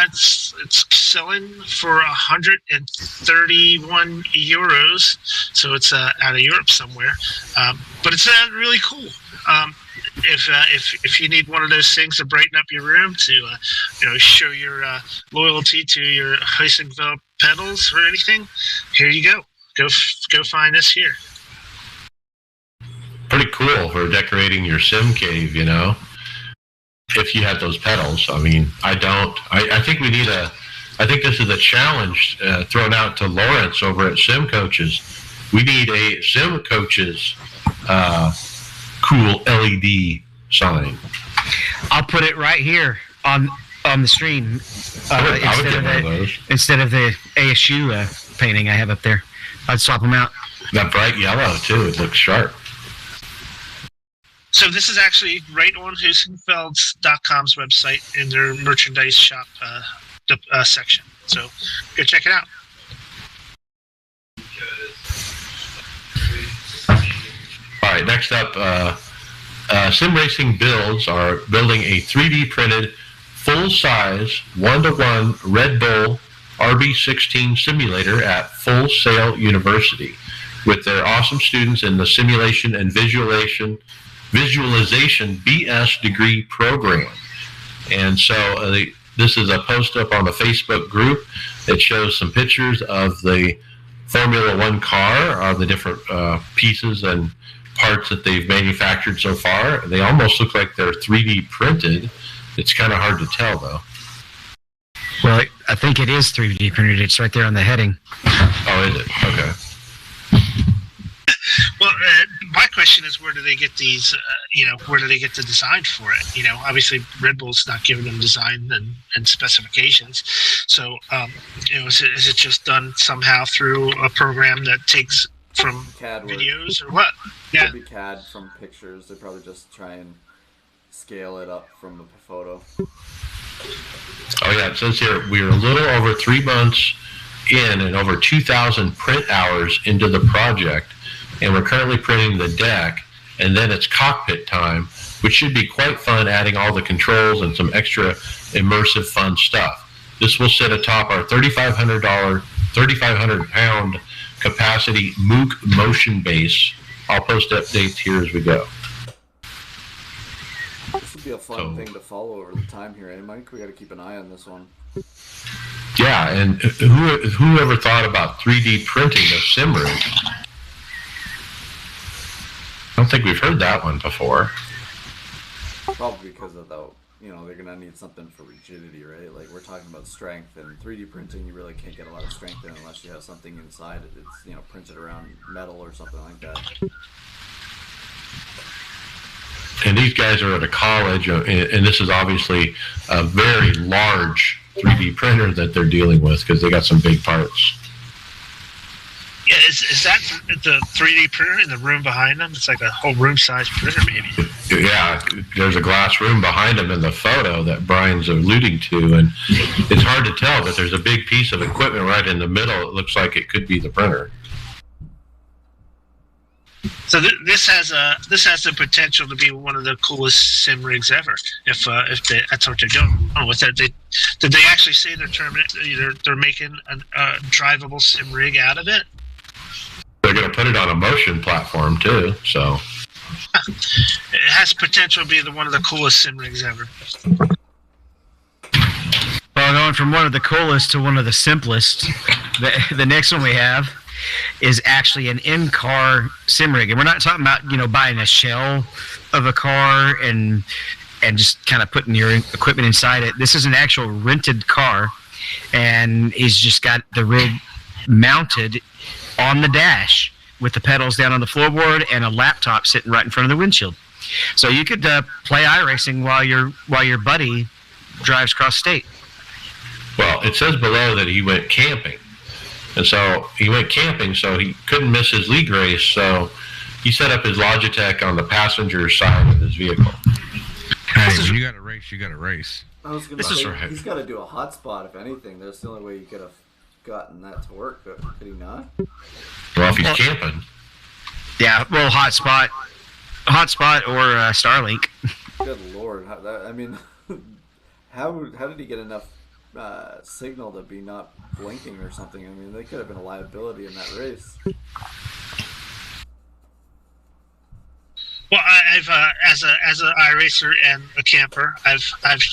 It's selling for 131 euros, so it's out of Europe somewhere. But it's really cool. If you need one of those things to brighten up your room, to you know, show your loyalty to your Heusinkfeld pedals or anything, here you go. Go find this here. Pretty cool for decorating your sim cave, you know. If you have those pedals. I mean, I don't. I think we need I think this is a challenge thrown out to Lawrence over at Sim Coaches. We need a Sim Coaches cool LED sign. I'll put it right here on the screen instead of the ASU painting I have up there. I'd swap them out. That bright yellow too. It looks sharp. So this is actually right on Heusinkfelds.com's website in their merchandise shop section. So go check it out. All right, next up, Sim Racing Builds are building a 3D printed, full-size, 1-to-1 Red Bull RB16 simulator at Full Sail University with their awesome students in the Simulation and Visualization BS degree program. And so this is a post up on the Facebook group. It shows some pictures of the Formula One car, the different pieces and parts that they've manufactured so far. They almost look like they're 3D printed. It's kind of hard to tell, though. Well, I think it is 3D printed. It's right there on the heading. Oh, is it? Okay. Well, my question is, where do they get these? Where do they get the design for it? You know, obviously Red Bull's not giving them design and specifications. So, is it just done somehow through a program that takes from CAD videos or what? Yeah, it'll be CAD from pictures. They probably just try and scale it up from a photo. Oh yeah, it says here we are a little over 3 months in and over 2,000 print hours into the project. And we're currently printing the deck, and then it's cockpit time, which should be quite fun, adding all the controls and some extra immersive fun stuff. This will sit atop our $3,500 capacity MOOC motion base. I'll post updates here as we go. This would be a fun thing to follow over the time here, eh, Mike? We got to keep an eye on this one. Yeah, and who ever thought about 3D printing a sim rig? I don't think we've heard that one before. Probably because of the they're gonna need something for rigidity, right? Like we're talking about strength, and 3D printing, you really can't get a lot of strength in unless you have something inside it. It's printed around metal or something like that. And these guys are at a college, and this is obviously a very large 3D printer that they're dealing with because they got some big parts. Yeah, is that the 3D printer in the room behind them? It's like a whole room-sized printer, maybe. Yeah, there's a glass room behind them in the photo that Brian's alluding to, and it's hard to tell, but there's a big piece of equipment right in the middle. It looks like it could be the printer. So this has the potential to be one of the coolest sim rigs ever. If that's what they're doing. Oh, with that, did they actually say they're making a drivable sim rig out of it? They're going to put it on a motion platform too, so it has potential to be one of the coolest sim rigs ever. Well, going from one of the coolest to one of the simplest, the next one we have is actually an in-car sim rig, and we're not talking about buying a shell of a car and just kind of putting your equipment inside it. This is an actual rented car, and he's just got the rig mounted on the dash with the pedals down on the floorboard and a laptop sitting right in front of the windshield. So you could play iRacing while your buddy drives cross state. Well, it says below that he went camping. And so he went camping, so he couldn't miss his league race. So he set up his Logitech on the passenger side of his vehicle. Hey, when you got to race, you got to race. I was going to say, he's got to do a hotspot, if anything. That's the only way you could have gotten that to work. Could he not? Well, if he's camping. Yeah, well, hotspot or Starlink. Good Lord. How did he get enough signal to be not blinking or something? I mean, they could have been a liability in that race. Well, I've as an iRacer and a camper, I've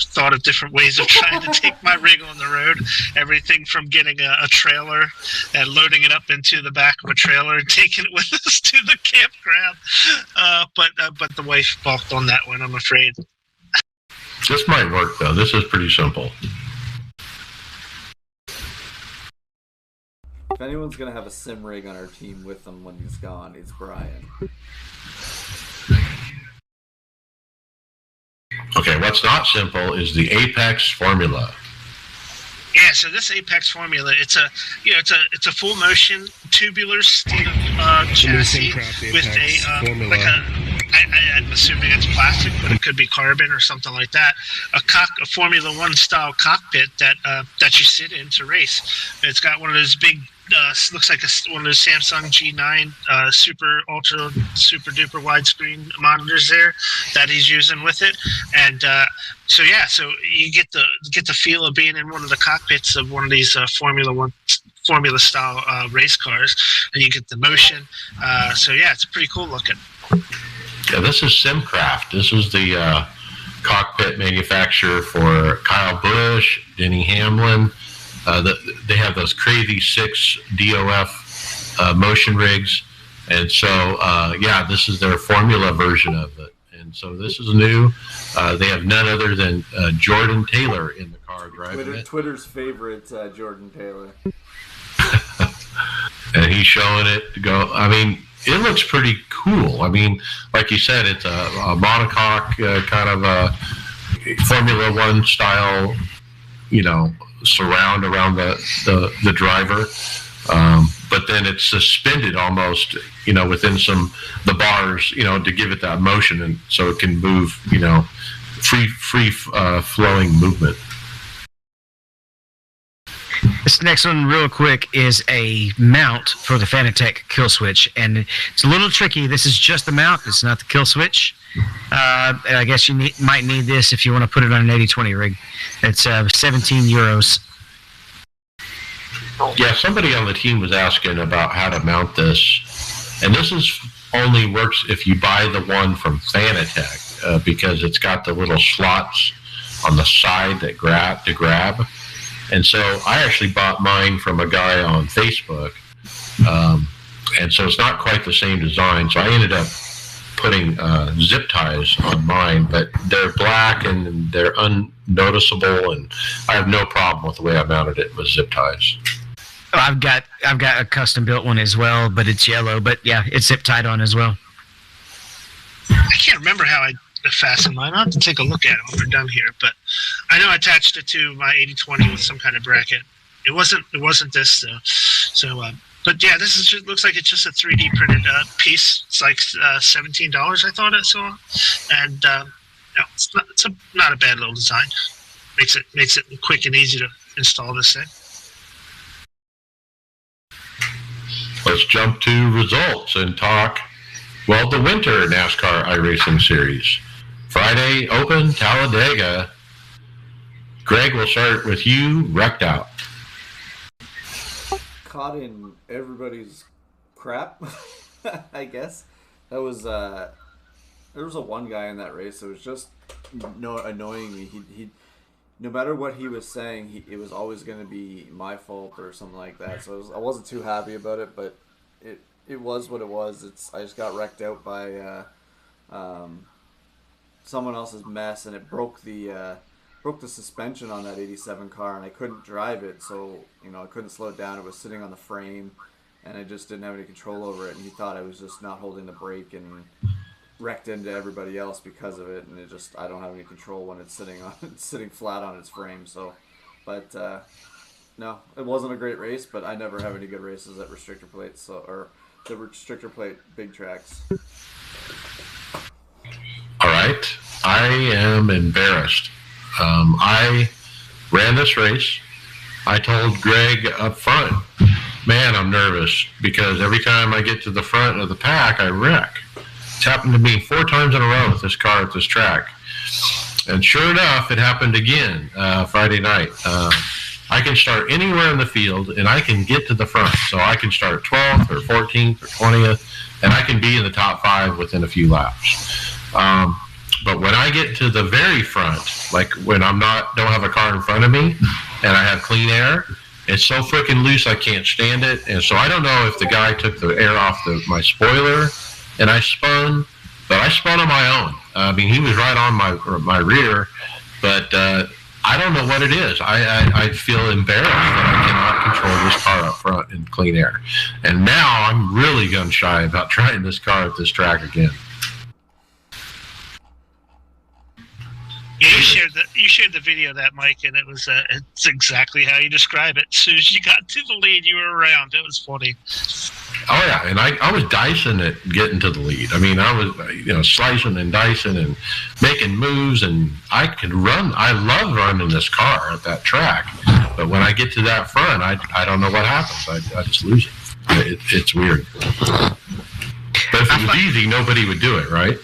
thought of different ways of trying to take my rig on the road. Everything from getting a trailer and loading it up into the back of a trailer and taking it with us to the campground. But the wife balked on that one, I'm afraid. This might work though. This is pretty simple. If anyone's gonna have a sim rig on our team with him when he's gone, it's Brian. Okay, what's not simple is the Apex formula. Yeah, so this Apex formula, it's a full motion tubular steel chassis with I'm assuming it's plastic, but it could be carbon or something like that. A Formula One style cockpit that you sit in to race. It's got one of those big. Looks like one of those Samsung G9 super duper widescreen monitors there that he's using with it, and so you get the feel of being in one of the cockpits of one of these Formula style race cars, and you get the motion. It's pretty cool looking. Yeah, this is Simcraft. This was the cockpit manufacturer for Kyle Busch, Denny Hamlin. They have those crazy 6 DOF motion rigs, and so this is their formula version of it. And so this is new. They have none other than Jordan Taylor in the car driving it. Twitter's favorite, Jordan Taylor. And he's showing it to go. I mean, it looks pretty cool. I mean, like you said, it's a monocoque kind of a Formula One style, surround around the driver, but then it's suspended almost, within the bars, to give it that motion, and so it can move, free flowing movement. This next one, real quick, is a mount for the Fanatec kill switch, and it's a little tricky. This is just the mount; it's not the kill switch. I guess you might need this if you want to put it on an 80/20 rig. It's €17. Yeah, somebody on the team was asking about how to mount this, and this only works if you buy the one from Fanatec because it's got the little slots on the side that grab. And so I actually bought mine from a guy on Facebook, and so it's not quite the same design. So I ended up putting zip ties on mine, but they're black and they're unnoticeable, and I have no problem with the way I mounted it with zip ties. I've got a custom built one as well, but it's yellow. But yeah, it's zip tied on as well. I can't remember how I fastened mine. I'll have to take a look at it when we're done here. But I know I attached it to my 8020 with some kind of bracket. It wasn't this though. So, but yeah, this is just, looks like it's just a 3D printed piece. It's like $17, I thought I saw, and no, it's not a bad little design. Makes it quick and easy to install this thing. Let's jump to results and talk, well, the winter NASCAR iRacing series. Friday Open, Talladega. Greg, we'll start with you, wrecked out. Caught in everybody's crap, I guess. That was, there was a one guy in that race that was just annoying me. He no matter what he was saying, it was always going to be my fault or something like that. So I wasn't too happy about it, but it was what it was. I just got wrecked out by someone else's mess, and it broke the suspension on that 87 car, and I couldn't drive it. So I couldn't slow it down. It was sitting on the frame, and I just didn't have any control over it. And he thought I was just not holding the brake and wrecked into everybody else because of it, and I don't have any control when it's sitting flat on its frame. So, but no, it wasn't a great race, but I never have any good races at restrictor plates, or the restrictor plate big tracks. All right, I am embarrassed. I ran this race. I told Greg up front, man, I'm nervous because every time I get to the front of the pack, I wreck. It's happened to me 4 times in a row with this car at this track. And sure enough, it happened again Friday night. I can start anywhere in the field, and I can get to the front. So I can start 12th or 14th or 20th, and I can be in the top 5 within a few laps. But when I get to the very front, like when don't have a car in front of me, and I have clean air, it's so freaking loose I can't stand it. And so I don't know if the guy took the air off my spoiler, and I spun, but I spun on my own. I mean, he was right on my rear, but I don't know what it is. I feel embarrassed that I cannot control this car up front in clean air. And now I'm really gun shy about trying this car at this track again. Yeah, you shared the video of that, Mike, and it's exactly how you describe it. As soon as you got to the lead, you were around. It was funny. Oh yeah, and I was dicing it getting to the lead. I mean, I was slicing and dicing and making moves, and I could run. I love running this car at that track, but when I get to that front, I don't know what happens. I just lose it. It's weird. But if it was easy, nobody would do it, right?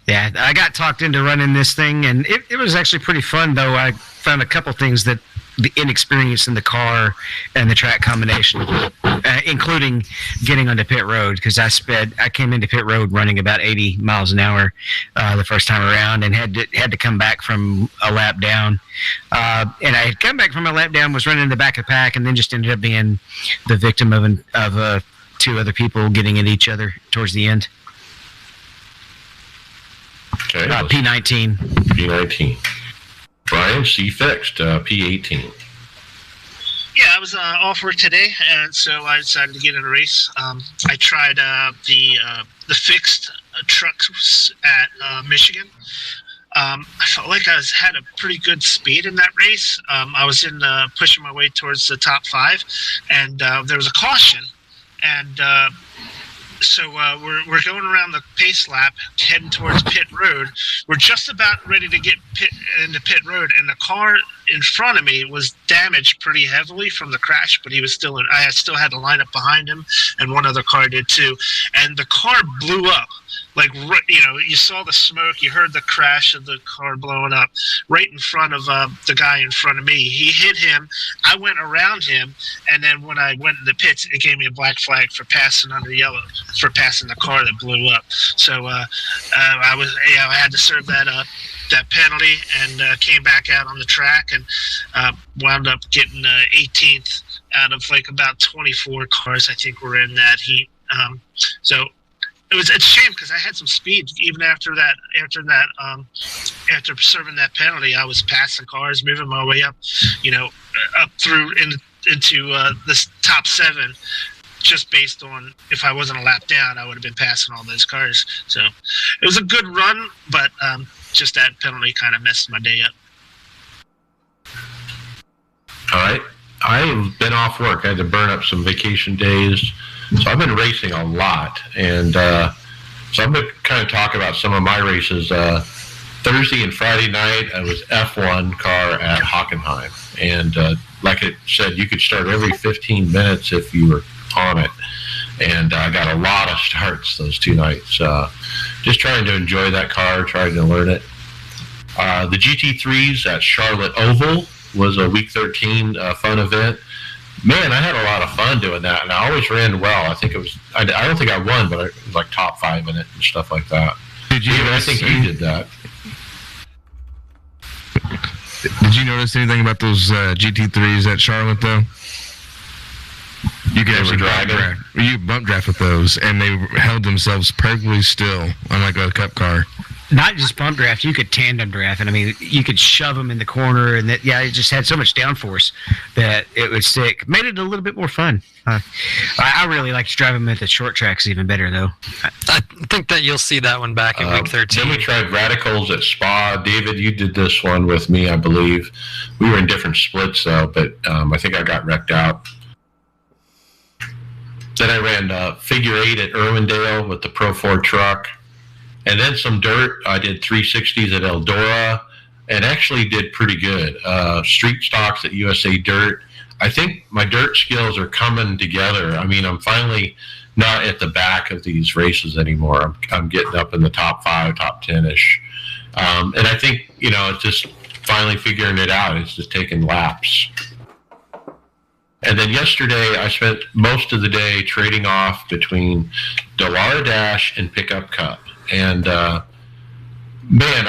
Yeah, I got talked into running this thing, and it was actually pretty fun, though. I found a couple things that the inexperience in the car and the track combination, including getting onto pit road, because I came into pit road running about 80 miles an hour the first time around, and had to come back from a lap down. And I had come back from a lap down, was running in the back of the pack, and then just ended up being the victim of 2 other people getting at each other towards the end. Okay. P19. P19. Brian, C fixed. P18. Yeah, I was off work today, and so I decided to get in a race. I tried the fixed trucks at Michigan. I felt like I had a pretty good speed in that race. I was pushing my way towards the top 5, and there was a caution, and so we're going around the pace lap, heading towards pit road. We're just about ready to get into pit road, and the car in front of me was damaged pretty heavily from the crash, but he was still I still had to line up behind him, and one other car did too. And the car blew up. Like, you saw the smoke, you heard the crash of the car blowing up right in front of the guy in front of me. He hit him. I went around him, and then when I went in the pits, it gave me a black flag for passing under yellow, for passing the car that blew up. So I had to serve that penalty, and came back out on the track, and wound up getting 18th out of like about 24 cars I think were in that heat. So it's a shame because I had some speed even after serving that penalty. I was passing cars, moving my way up, up through into this top 7. Just based on if I wasn't a lap down, I would have been passing all those cars. So it was a good run, but just that penalty kind of messed my day up. All right. I've been off work. I had to burn up some vacation days. So I've been racing a lot. And so I'm going to kind of talk about some of my races. Thursday and Friday night, I was F1 car at Hockenheim. And like it said, you could start every 15 minutes if you were on it. And I got a lot of starts those 2 nights. Just trying to enjoy that car, trying to learn it. The GT3s at Charlotte Oval was a week 13 fun event. Man, I had a lot of fun doing that, and I always ran well. I think it was, I don't think I won, but I was like top 5 in it and stuff like that. Did you? I think you did that. Did you notice anything about those GT3s at Charlotte, though? You could actually bump draft with those, and they held themselves perfectly still, unlike a cup car. Not just bump draft, you could tandem draft, and I mean, you could shove them in the corner, and it just had so much downforce that it would stick. Made it a little bit more fun. I really like to drive them at the short tracks even better, though. I think that you'll see that one back in week 13. Then we tried Radicals at Spa. David, you did this one with me, I believe. We were in different splits, though, but I think I got wrecked out. Then I ran figure 8 at Irwindale with the Pro 4 truck. And then some dirt. I did 360s at Eldora and actually did pretty good. Street stocks at USA Dirt. I think my dirt skills are coming together. I mean, I'm finally not at the back of these races anymore. I'm getting up in the top 5, top 10-ish. And I think, it's just finally figuring it out. It's just taking laps. And then yesterday, I spent most of the day trading off between Dallara Dash and Pickup Cup. And man,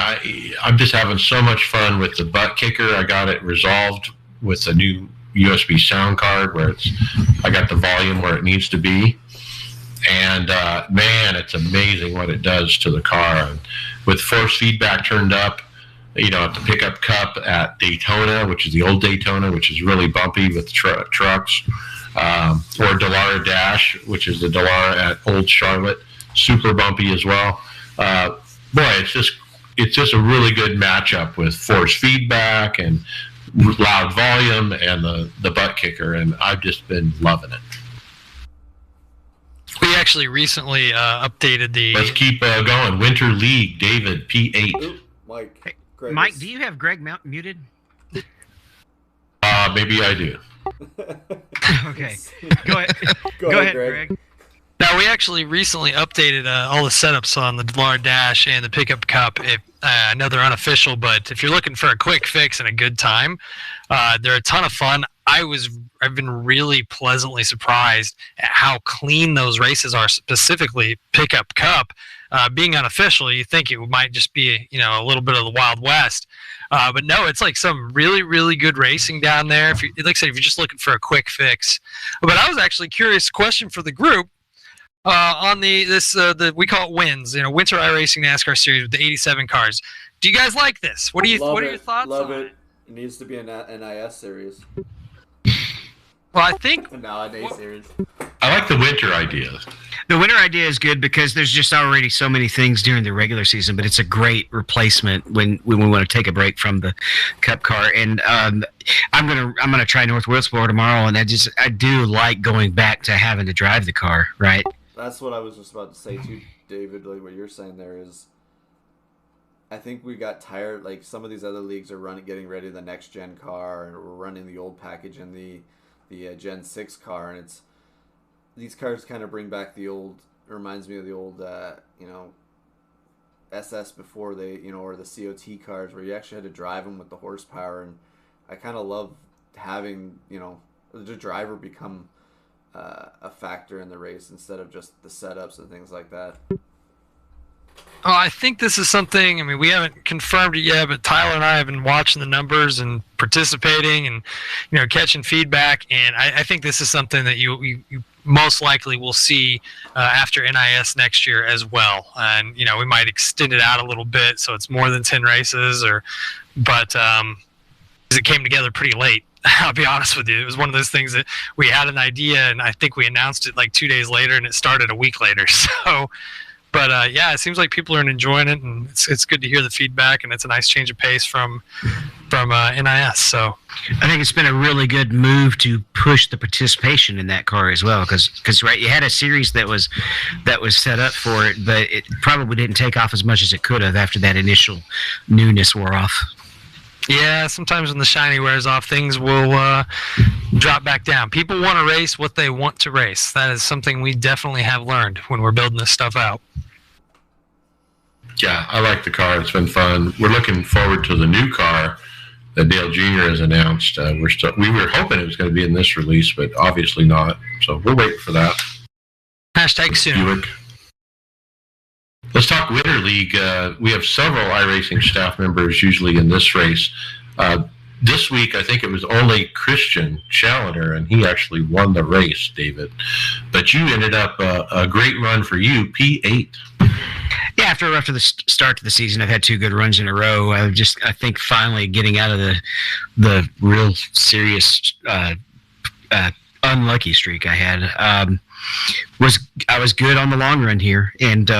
I'm just having so much fun with the butt kicker. I got it resolved with a new USB sound card where I got the volume where it needs to be. And man, it's amazing what it does to the car. And with force feedback turned up, at the Pickup Cup at Daytona, which is the old Daytona, which is really bumpy with trucks, or Dallara Dash, which is the Dallara at Old Charlotte, super bumpy as well. Boy, it's just a really good matchup with force feedback and loud volume and the butt kicker, and I've just been loving it. We actually recently updated the... Let's keep going. Winter League, David, P8. Ooh, Mike. Hey, Greg Mike, do you have Greg muted? Maybe I do. Okay. Go ahead. Go ahead, Greg. Now, we actually recently updated all the setups on the Dallara Dash and the Pickup Cup. I know they're unofficial, but if you're looking for a quick fix and a good time, they're a ton of fun. I've been really pleasantly surprised at how clean those races are, specifically Pickup Cup. Being unofficial, you think it might just be a little bit of the Wild West. But no, it's like some really, really good racing down there. Like I said, if you're just looking for a quick fix. But I was actually curious, question for the group. On the we call it WINS, Winter iRacing NASCAR Series with the 87 cars. Do you guys like this? What are your thoughts on it? It needs to be an NIS series. Well, I think No, an A series. I like the winter idea. The winter idea is good because there's just already so many things during the regular season, but it's a great replacement when we want to take a break from the Cup car. And I'm gonna try North Wilkesboro tomorrow, and I do like going back to having to drive the car, right? That's what I was just about to say too, David. Like what you're saying there is, I think we got tired. Like some of these other leagues are getting ready the next gen car, and we're running the old package in the Gen 6 car, and these cars kind of bring back the old. It reminds me of the old, SS before they, or the COT cars where you actually had to drive them with the horsepower, and I kind of love having the driver become a factor in the race instead of just the setups and things like that. Oh, I think this is something. I mean, we haven't confirmed it yet, but Tyler and I have been watching the numbers and participating, and catching feedback. And I think this is something that you most likely will see after NIS next year as well. And we might extend it out a little bit so it's more than 10 races, but it came together pretty late. I'll be honest with you. It was one of those things that we had an idea, and I think we announced it like 2 days later, and it started a week later. So. But yeah, it seems like people are enjoying it, and it's good to hear the feedback, and it's a nice change of pace from NIS. So I think it's been a really good move to push the participation in that car as well, because right, you had a series that was set up for it, but it probably didn't take off as much as it could have after that initial newness wore off. Yeah, sometimes when the shiny wears off, things will drop back down. People want to race what they want to race. That is something we definitely have learned when we're building this stuff out. Yeah, I like the car. It's been fun. We're looking forward to the new car that Dale Jr. has announced. We were hoping it was going to be in this release, but obviously not. So we're waiting for that. Hashtag soon. Buick. Let's talk Winter League. We have several iRacing staff members usually in this race. This week, I think it was only Christian Challenger, and he actually won the race, David. But you ended up a great run for you, P8. Yeah, after the start to the season, I've had 2 good runs in a row. I think finally getting out of the real serious unlucky streak I had. I was good on the long run here, and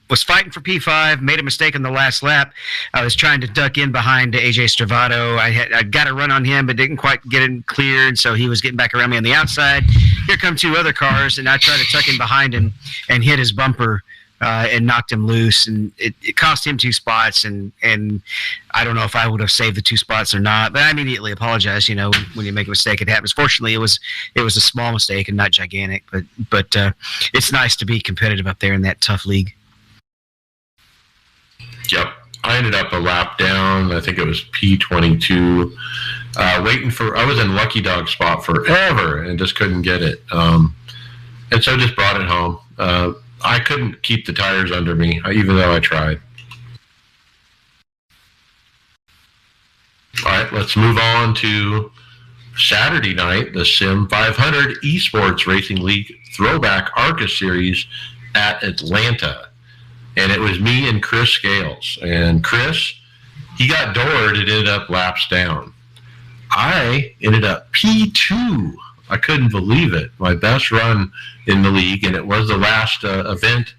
was fighting for P5, made a mistake on the last lap. I was trying to duck in behind AJ Stravato. I got a run on him, but didn't quite get it cleared, so he was getting back around me on the outside. Here come 2 other cars, and I tried to tuck in behind him and hit his bumper and knocked him loose, and it cost him 2 spots, and I don't know if I would have saved the 2 spots or not, but I immediately apologized. When you make a mistake, it happens. Fortunately, it was a small mistake and not gigantic, but it's nice to be competitive up there in that tough league. Yep. I ended up a lap down. I think it was P22. I was in Lucky Dog spot forever and just couldn't get it. And so just brought it home. I couldn't keep the tires under me, even though I tried. All right, let's move on to Saturday night, the Sim 500 Esports Racing League Throwback ARCA Series at Atlanta. And it was me and Chris Scales. And Chris, he got doored and ended up laps down. I ended up P2. I couldn't believe it. My best run in the league, and it was the last event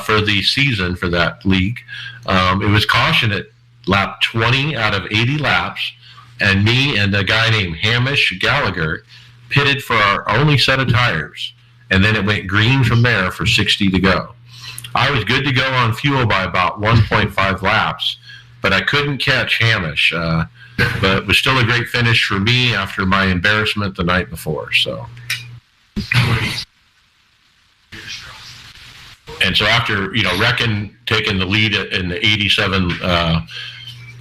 for the season for that league. It was caution at lap 20 out of 80 laps, and me and a guy named Hamish Gallagher pitted for our only set of tires. And then it went green from there for 60 to go. I was good to go on fuel by about 1.5 laps, but I couldn't catch Hamish. But it was still a great finish for me after my embarrassment the night before. So, and so after Reckon taking the lead in the '87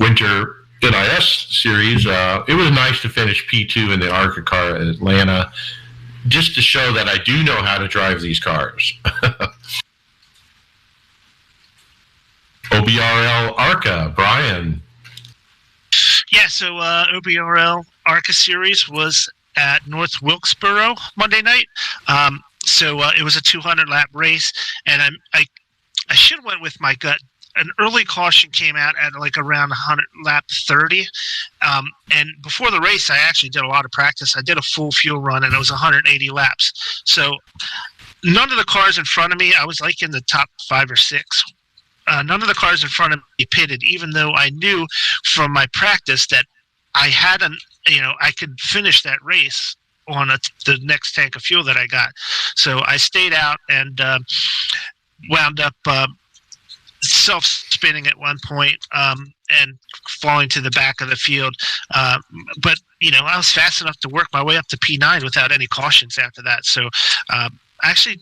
Winter NIS series, it was nice to finish P2 in the ARCA car at Atlanta, just to show that I do know how to drive these cars. OBRL ARCA, Brian. Yeah, so OBRL ARCA Series was at North Wilkesboro Monday night. So it was a 200-lap race, and I should have went with my gut. An early caution came out at like around 100 lap 30. And before the race, I actually did a lot of practice. I did a full fuel run, and it was 180 laps. So none of the cars in front of me, I was like in the top 5 or 6. None of the cars in front of me pitted, even though I knew from my practice that I I could finish that race on the next tank of fuel that I got. So I stayed out and wound up self-spinning at one point and falling to the back of the field. But, I was fast enough to work my way up to P9 without any cautions after that. So actually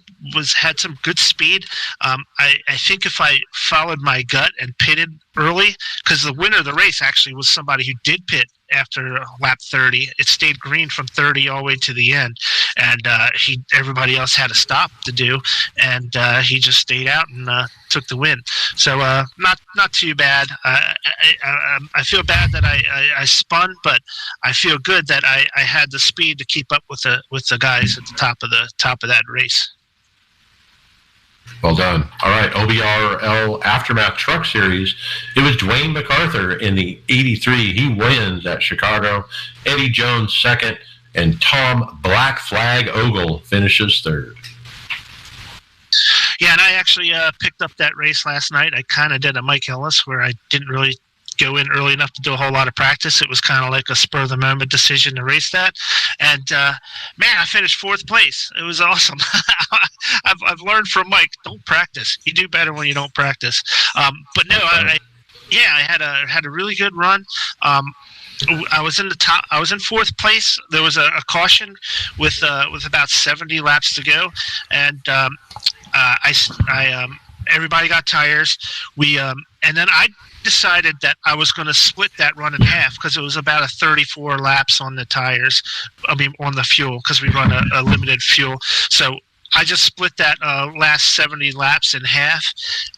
had some good speed. I think if I followed my gut and pitted early, because the winner of the race actually was somebody who did pit after lap 30. It stayed green from 30 all the way to the end. and everybody else had a stop to do, and he just stayed out and took the win. So not too bad. I feel bad that I spun, but I feel good that I had the speed to keep up with the guys at the top of that race. Well done. All right, OBRL Aftermath Truck Series. It was Dwayne MacArthur in the 83. He wins at Chicago. Eddie Jones second, and Tom Black Flag Ogle finishes third. Yeah, and I actually picked up that race last night. I kind of did a Mike Ellis where I didn't really go in early enough to do a whole lot of practice. It was kind of like a spur of the moment decision to race that, and man, I finished fourth place. It was awesome. I've learned from Mike, don't practice. You do better when you don't practice. But no, I had a really good run. I was in the top. I was in fourth place. There was a caution with about 70 laps to go, and everybody got tires. And then I decided that I was going to split that run in half because it was about a 34 laps on the tires. I mean, on the fuel, because we run a limited fuel. So I just split that last 70 laps in half,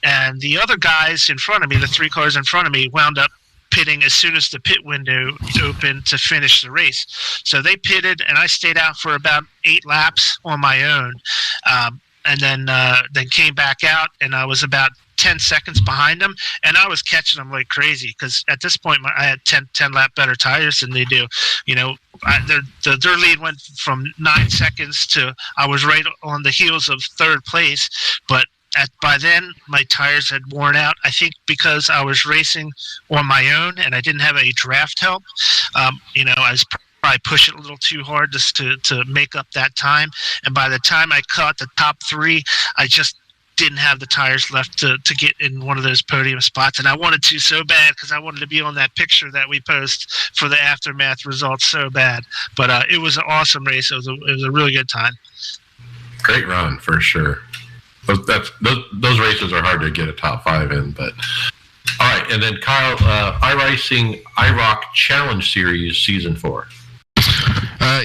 and the other guys in front of me, the three cars in front of me, wound up pitting as soon as the pit window opened to finish the race. So they pitted, and I stayed out for about 8 laps on my own, and then came back out, and I was about 10 seconds behind them, and I was catching them like crazy because at this point I had 10 lap better tires than they do. You know, their lead went from 9 seconds to I was right on the heels of third place, but by then my tires had worn out. I think because I was racing on my own and I didn't have any draft help. You know, I was probably pushing a little too hard just to make up that time, and by the time I caught the top 3, I just didn't have the tires left to get in one of those podium spots, and I wanted to so bad because I wanted to be on that picture that we post for the aftermath results so bad. But it was an awesome race. It was a really good time. Great run for sure. Those races are hard to get a top 5 in, but all right. And then Kyle, iRacing iRock Challenge Series Season 4.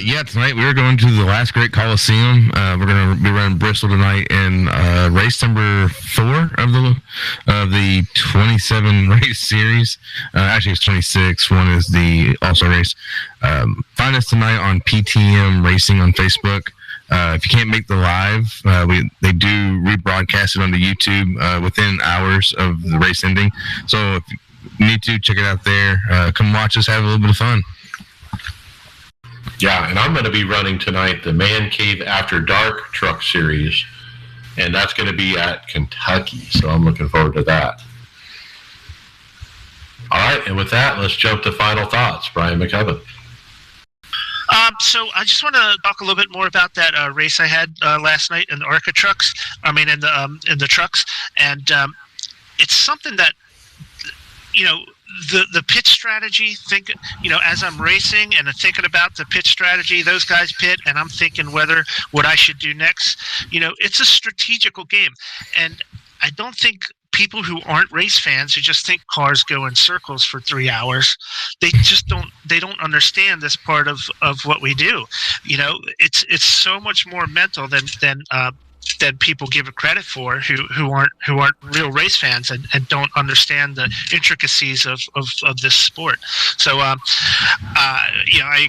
Yeah, tonight we're going to the Last Great Coliseum. We're going to be running Bristol tonight in race number 4 of the 27 race series. Actually, it's 26. One is the also race. Find us tonight on PTM Racing on Facebook. If you can't make the live, they do rebroadcast it on the YouTube within hours of the race ending. So if you need to, check it out there. Come watch us have a little bit of fun. Yeah, and I'm going to be running tonight the Man Cave After Dark Truck Series, and that's going to be at Kentucky, so I'm looking forward to that. All right, and with that, let's jump to final thoughts. Brian McCubbin. So I just want to talk a little bit more about that race I had last night in the ARCA trucks. I mean, in the trucks, and it's something that, you know, the pitch strategy. Think, you know, as I'm racing and thinking about the pitch strategy, those guys pit, and I'm thinking what I should do next. You know, it's a strategical game, and I don't think people who aren't race fans, who just think cars go in circles for 3 hours, they don't understand this part of what we do. You know, it's so much more mental than people give it credit for, who aren't real race fans and don't understand the intricacies of this sport. So you know, I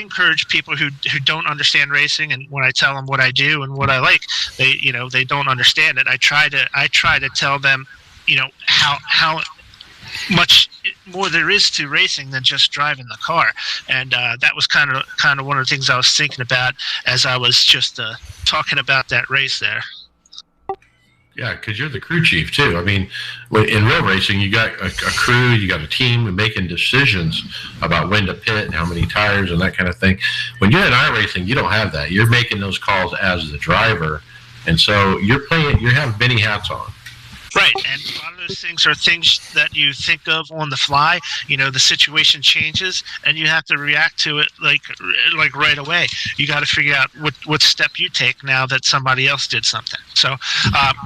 encourage people who don't understand racing, and when I tell them what I do and what I like, they don't understand it. I try to tell them, you know, how much more there is to racing than just driving the car, and that was kind of one of the things I was thinking about as I was just talking about that race there. Yeah, because you're the crew chief too. I mean, in real racing, you got a crew, you got a team making decisions about when to pit and how many tires and that kind of thing. When you're in iRacing, you don't have that. You're making those calls as the driver, and so you have many hats on. Right, and a lot of those things are things that you think of on the fly. You know, the situation changes, and you have to react to it like right away. You got to figure out what step you take now that somebody else did something. So,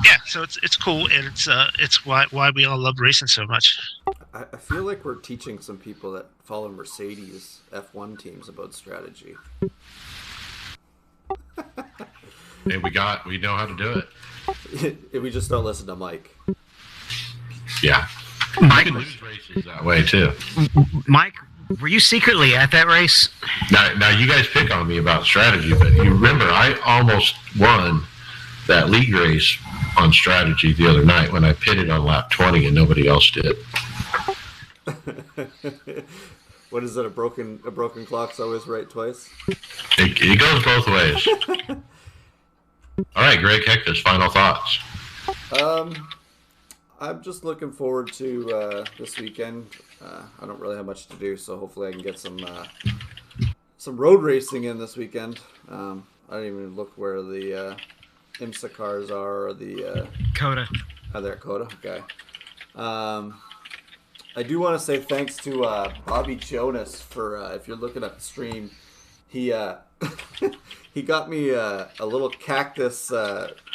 yeah, so it's cool, and it's why we all love racing so much. I feel like we're teaching some people that follow Mercedes F1 teams about strategy. And we know how to do it. If we just don't listen to Mike. Yeah. Mike, You can lose races that way too. Mike, were you secretly at that race? Now you guys pick on me about strategy, but you remember I almost won that league race on strategy the other night when I pitted on lap 20 and nobody else did. What is it? A broken clock's always right twice. It goes both ways. All right, Greg Hectus, final thoughts. I'm just looking forward to this weekend. I don't really have much to do, so hopefully I can get some road racing in this weekend. I didn't even look where the IMSA cars are or the Coda. Oh, they're at Coda. Okay. I do want to say thanks to Bobby Jonas for if you're looking at the stream, he he got me a little cactus.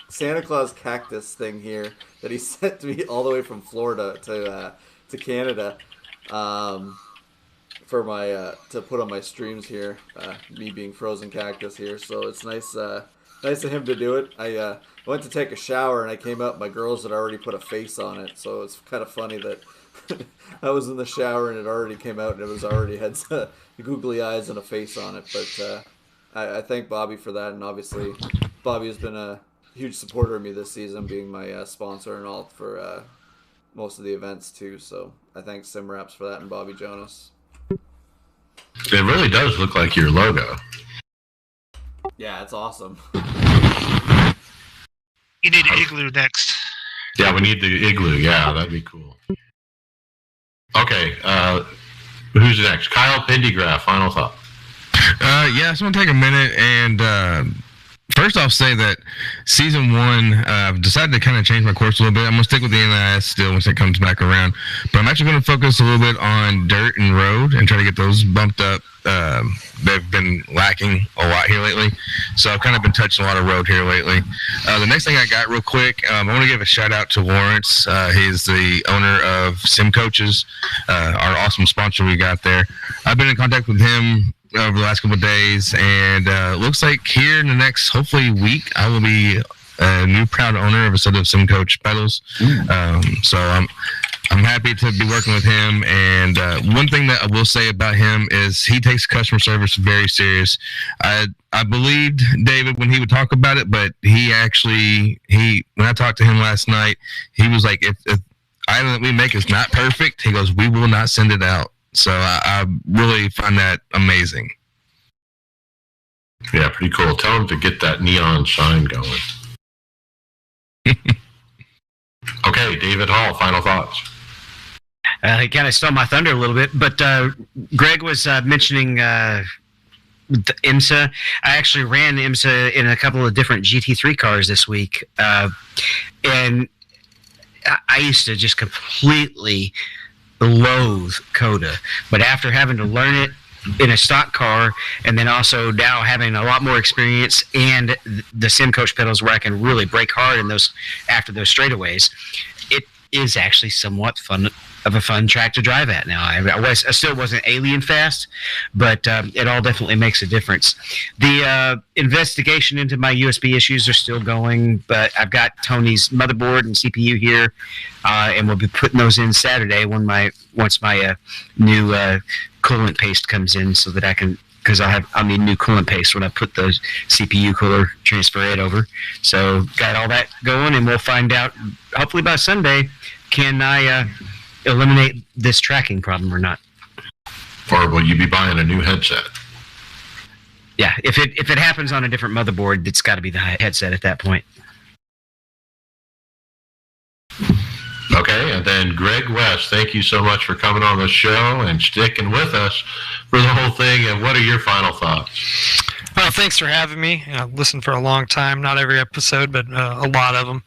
Santa Claus cactus thing here that he sent to me all the way from Florida to Canada for my to put on my streams here. Me being frozen cactus here, so it's nice of him to do it. I went to take a shower and I came out. My girls had already put a face on it, so it's kind of funny that I was in the shower and it already came out and it was already had googly eyes and a face on it. But I thank Bobby for that, and obviously Bobby has been a huge supporter of me this season, being my sponsor and all for most of the events too. So I thank SimWraps for that and Bobby Jonas. It really does look like your logo. Yeah, it's awesome. You need an igloo next. Yeah, we need the igloo. Yeah, that'd be cool. Okay, who's next? Kyle Pendergraft, final thought. Yeah, I just want to take a minute and first off say that season 1, I've decided to kind of change my course a little bit. I'm going to stick with the NIS still once it comes back around, but I'm actually going to focus a little bit on dirt and road and try to get those bumped up. They've been lacking a lot here lately, so I've kind of been touching a lot of road here lately. The next thing I got real quick, I want to give a shout out to Lawrence. He's the owner of Sim Coaches, our awesome sponsor we got there. I've been in contact with him over the last couple of days, and looks like here in the next, hopefully, week, I will be a new proud owner of a set of Sim Coach pedals. So I'm happy to be working with him, and one thing that I will say about him is he takes customer service very serious. I believed David when he would talk about it, but he when I talked to him last night, he was like, if item that we make is not perfect, he goes, we will not send it out. So I really find that amazing. Yeah, pretty cool. Tell him to get that neon shine going. Okay, David Hall, final thoughts. He kind of stole my thunder a little bit, but Greg was mentioning the IMSA. I actually ran IMSA in a couple of different GT3 cars this week, and I used to just completely loathe Coda, but after having to learn it in a stock car, and then also now having a lot more experience and the Sim Coach pedals where I can really brake hard in those after those straightaways, it is actually somewhat fun track to drive at now. I still wasn't alien fast, but it all definitely makes a difference. The investigation into my USB issues are still going, but I've got Tony's motherboard and CPU here, and we'll be putting those in Saturday once my new coolant paste comes in, so that I can, because I'll need new coolant paste when I put the CPU cooler transfer it over. So got all that going, and we'll find out hopefully by Sunday, can I eliminate this tracking problem or not? Or will you be buying a new headset? Yeah, if it happens on a different motherboard, it's got to be the headset at that point. Okay, and then Greg West, thank you so much for coming on the show and sticking with us for the whole thing. And what are your final thoughts? Well, thanks for having me. I've listened for a long time, not every episode, but a lot of them.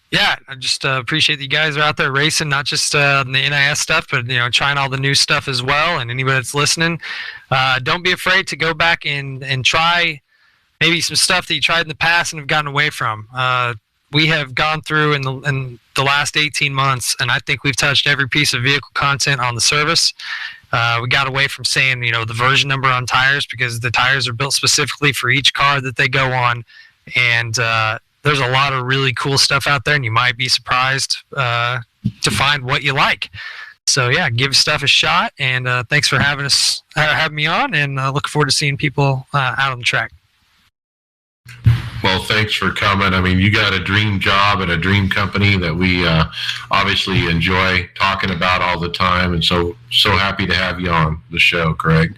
Yeah, I just appreciate that you guys are out there racing, not just the NIS stuff, but trying all the new stuff as well. And anybody that's listening, don't be afraid to go back and try maybe some stuff that you tried in the past and have gotten away from. We have gone through in the last 18 months, and I think we've touched every piece of vehicle content on the service. We got away from saying, the version number on tires, because the tires are built specifically for each car that they go on. And there's a lot of really cool stuff out there, and you might be surprised to find what you like. So yeah, give stuff a shot, and thanks for having me on, and looking forward to seeing people out on the track. Well, thanks for coming. I mean, you got a dream job at a dream company that we obviously enjoy talking about all the time, and so happy to have you on the show, Craig.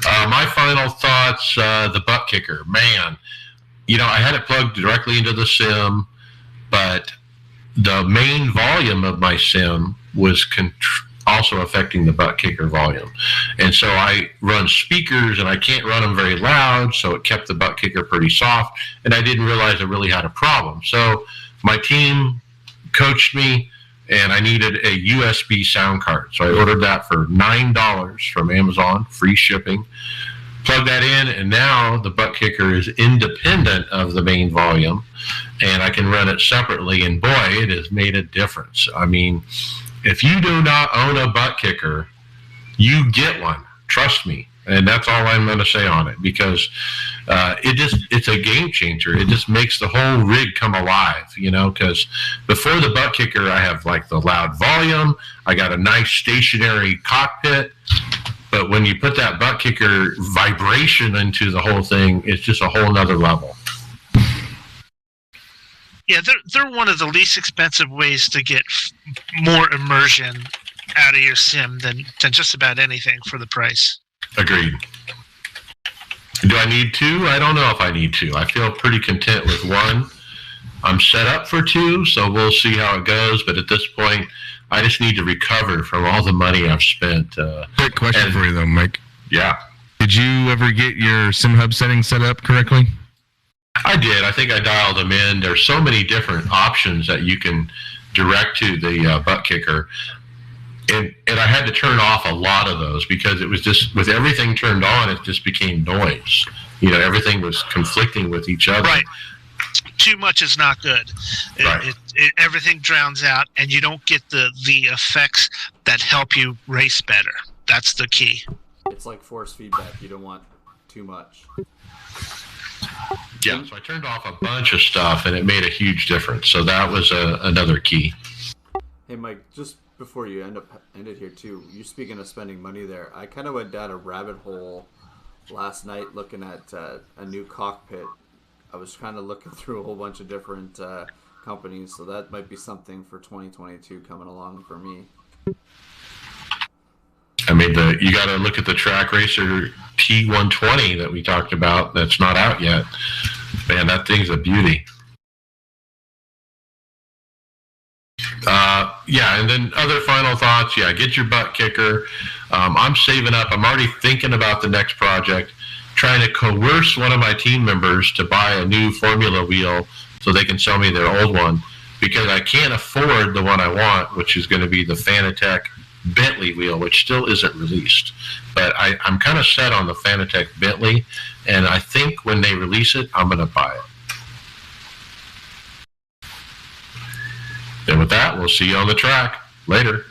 My final thoughts, the butt kicker. Man, I had it plugged directly into the sim, but the main volume of my sim was also affecting the butt kicker volume. And so I run speakers, and I can't run them very loud, so it kept the butt kicker pretty soft, and I didn't realize I really had a problem. So my team coached me, and I needed a USB sound card. So I ordered that for $9 from Amazon, free shipping. Plug that in, and now the butt kicker is independent of the main volume, and I can run it separately, and boy, it has made a difference. I mean, if you do not own a butt kicker, you get one. Trust me. And that's all I'm going to say on it, because it's a game changer. It just makes the whole rig come alive, because before the butt kicker, I have like the loud volume. I got a nice stationary cockpit. But when you put that butt kicker vibration into the whole thing, it's just a whole nother level. Yeah, they're one of the least expensive ways to get more immersion out of your sim than just about anything for the price. Agreed. Do I need two? I don't know if I need two. I feel pretty content with one. I'm set up for two, so we'll see how it goes. But at this point, I just need to recover from all the money I've spent. Quick question for you, though, Mike. Yeah. Did you ever get your SimHub settings set up correctly? I did. I think I dialed them in. There's so many different options that you can direct to the butt kicker. And I had to turn off a lot of those, because it was just, with everything turned on, it just became noise. Everything was conflicting with each other. Right. Too much is not good. Right. Everything drowns out, and you don't get the effects that help you race better. That's the key. It's like force feedback. You don't want too much. Yeah, so I turned off a bunch of stuff, and it made a huge difference. So that was another key. Hey, Mike, just before you end it here too, you speaking of spending money there, I kind of went down a rabbit hole last night looking at a new cockpit. I was kind of looking through a whole bunch of different companies, so that might be something for 2022 coming along for me. I mean, you got to look at the Track Racer T120 that we talked about. That's not out yet. Man, that thing's a beauty. Yeah, and then other final thoughts. Yeah, get your butt kicker. I'm saving up. I'm already thinking about the next project, trying to coerce one of my team members to buy a new Formula wheel so they can sell me their old one, because I can't afford the one I want, which is going to be the Fanatec Bentley wheel, which still isn't released. But I'm kind of set on the Fanatec Bentley, and I think when they release it, I'm going to buy it. And with that, we'll see you on the track. Later.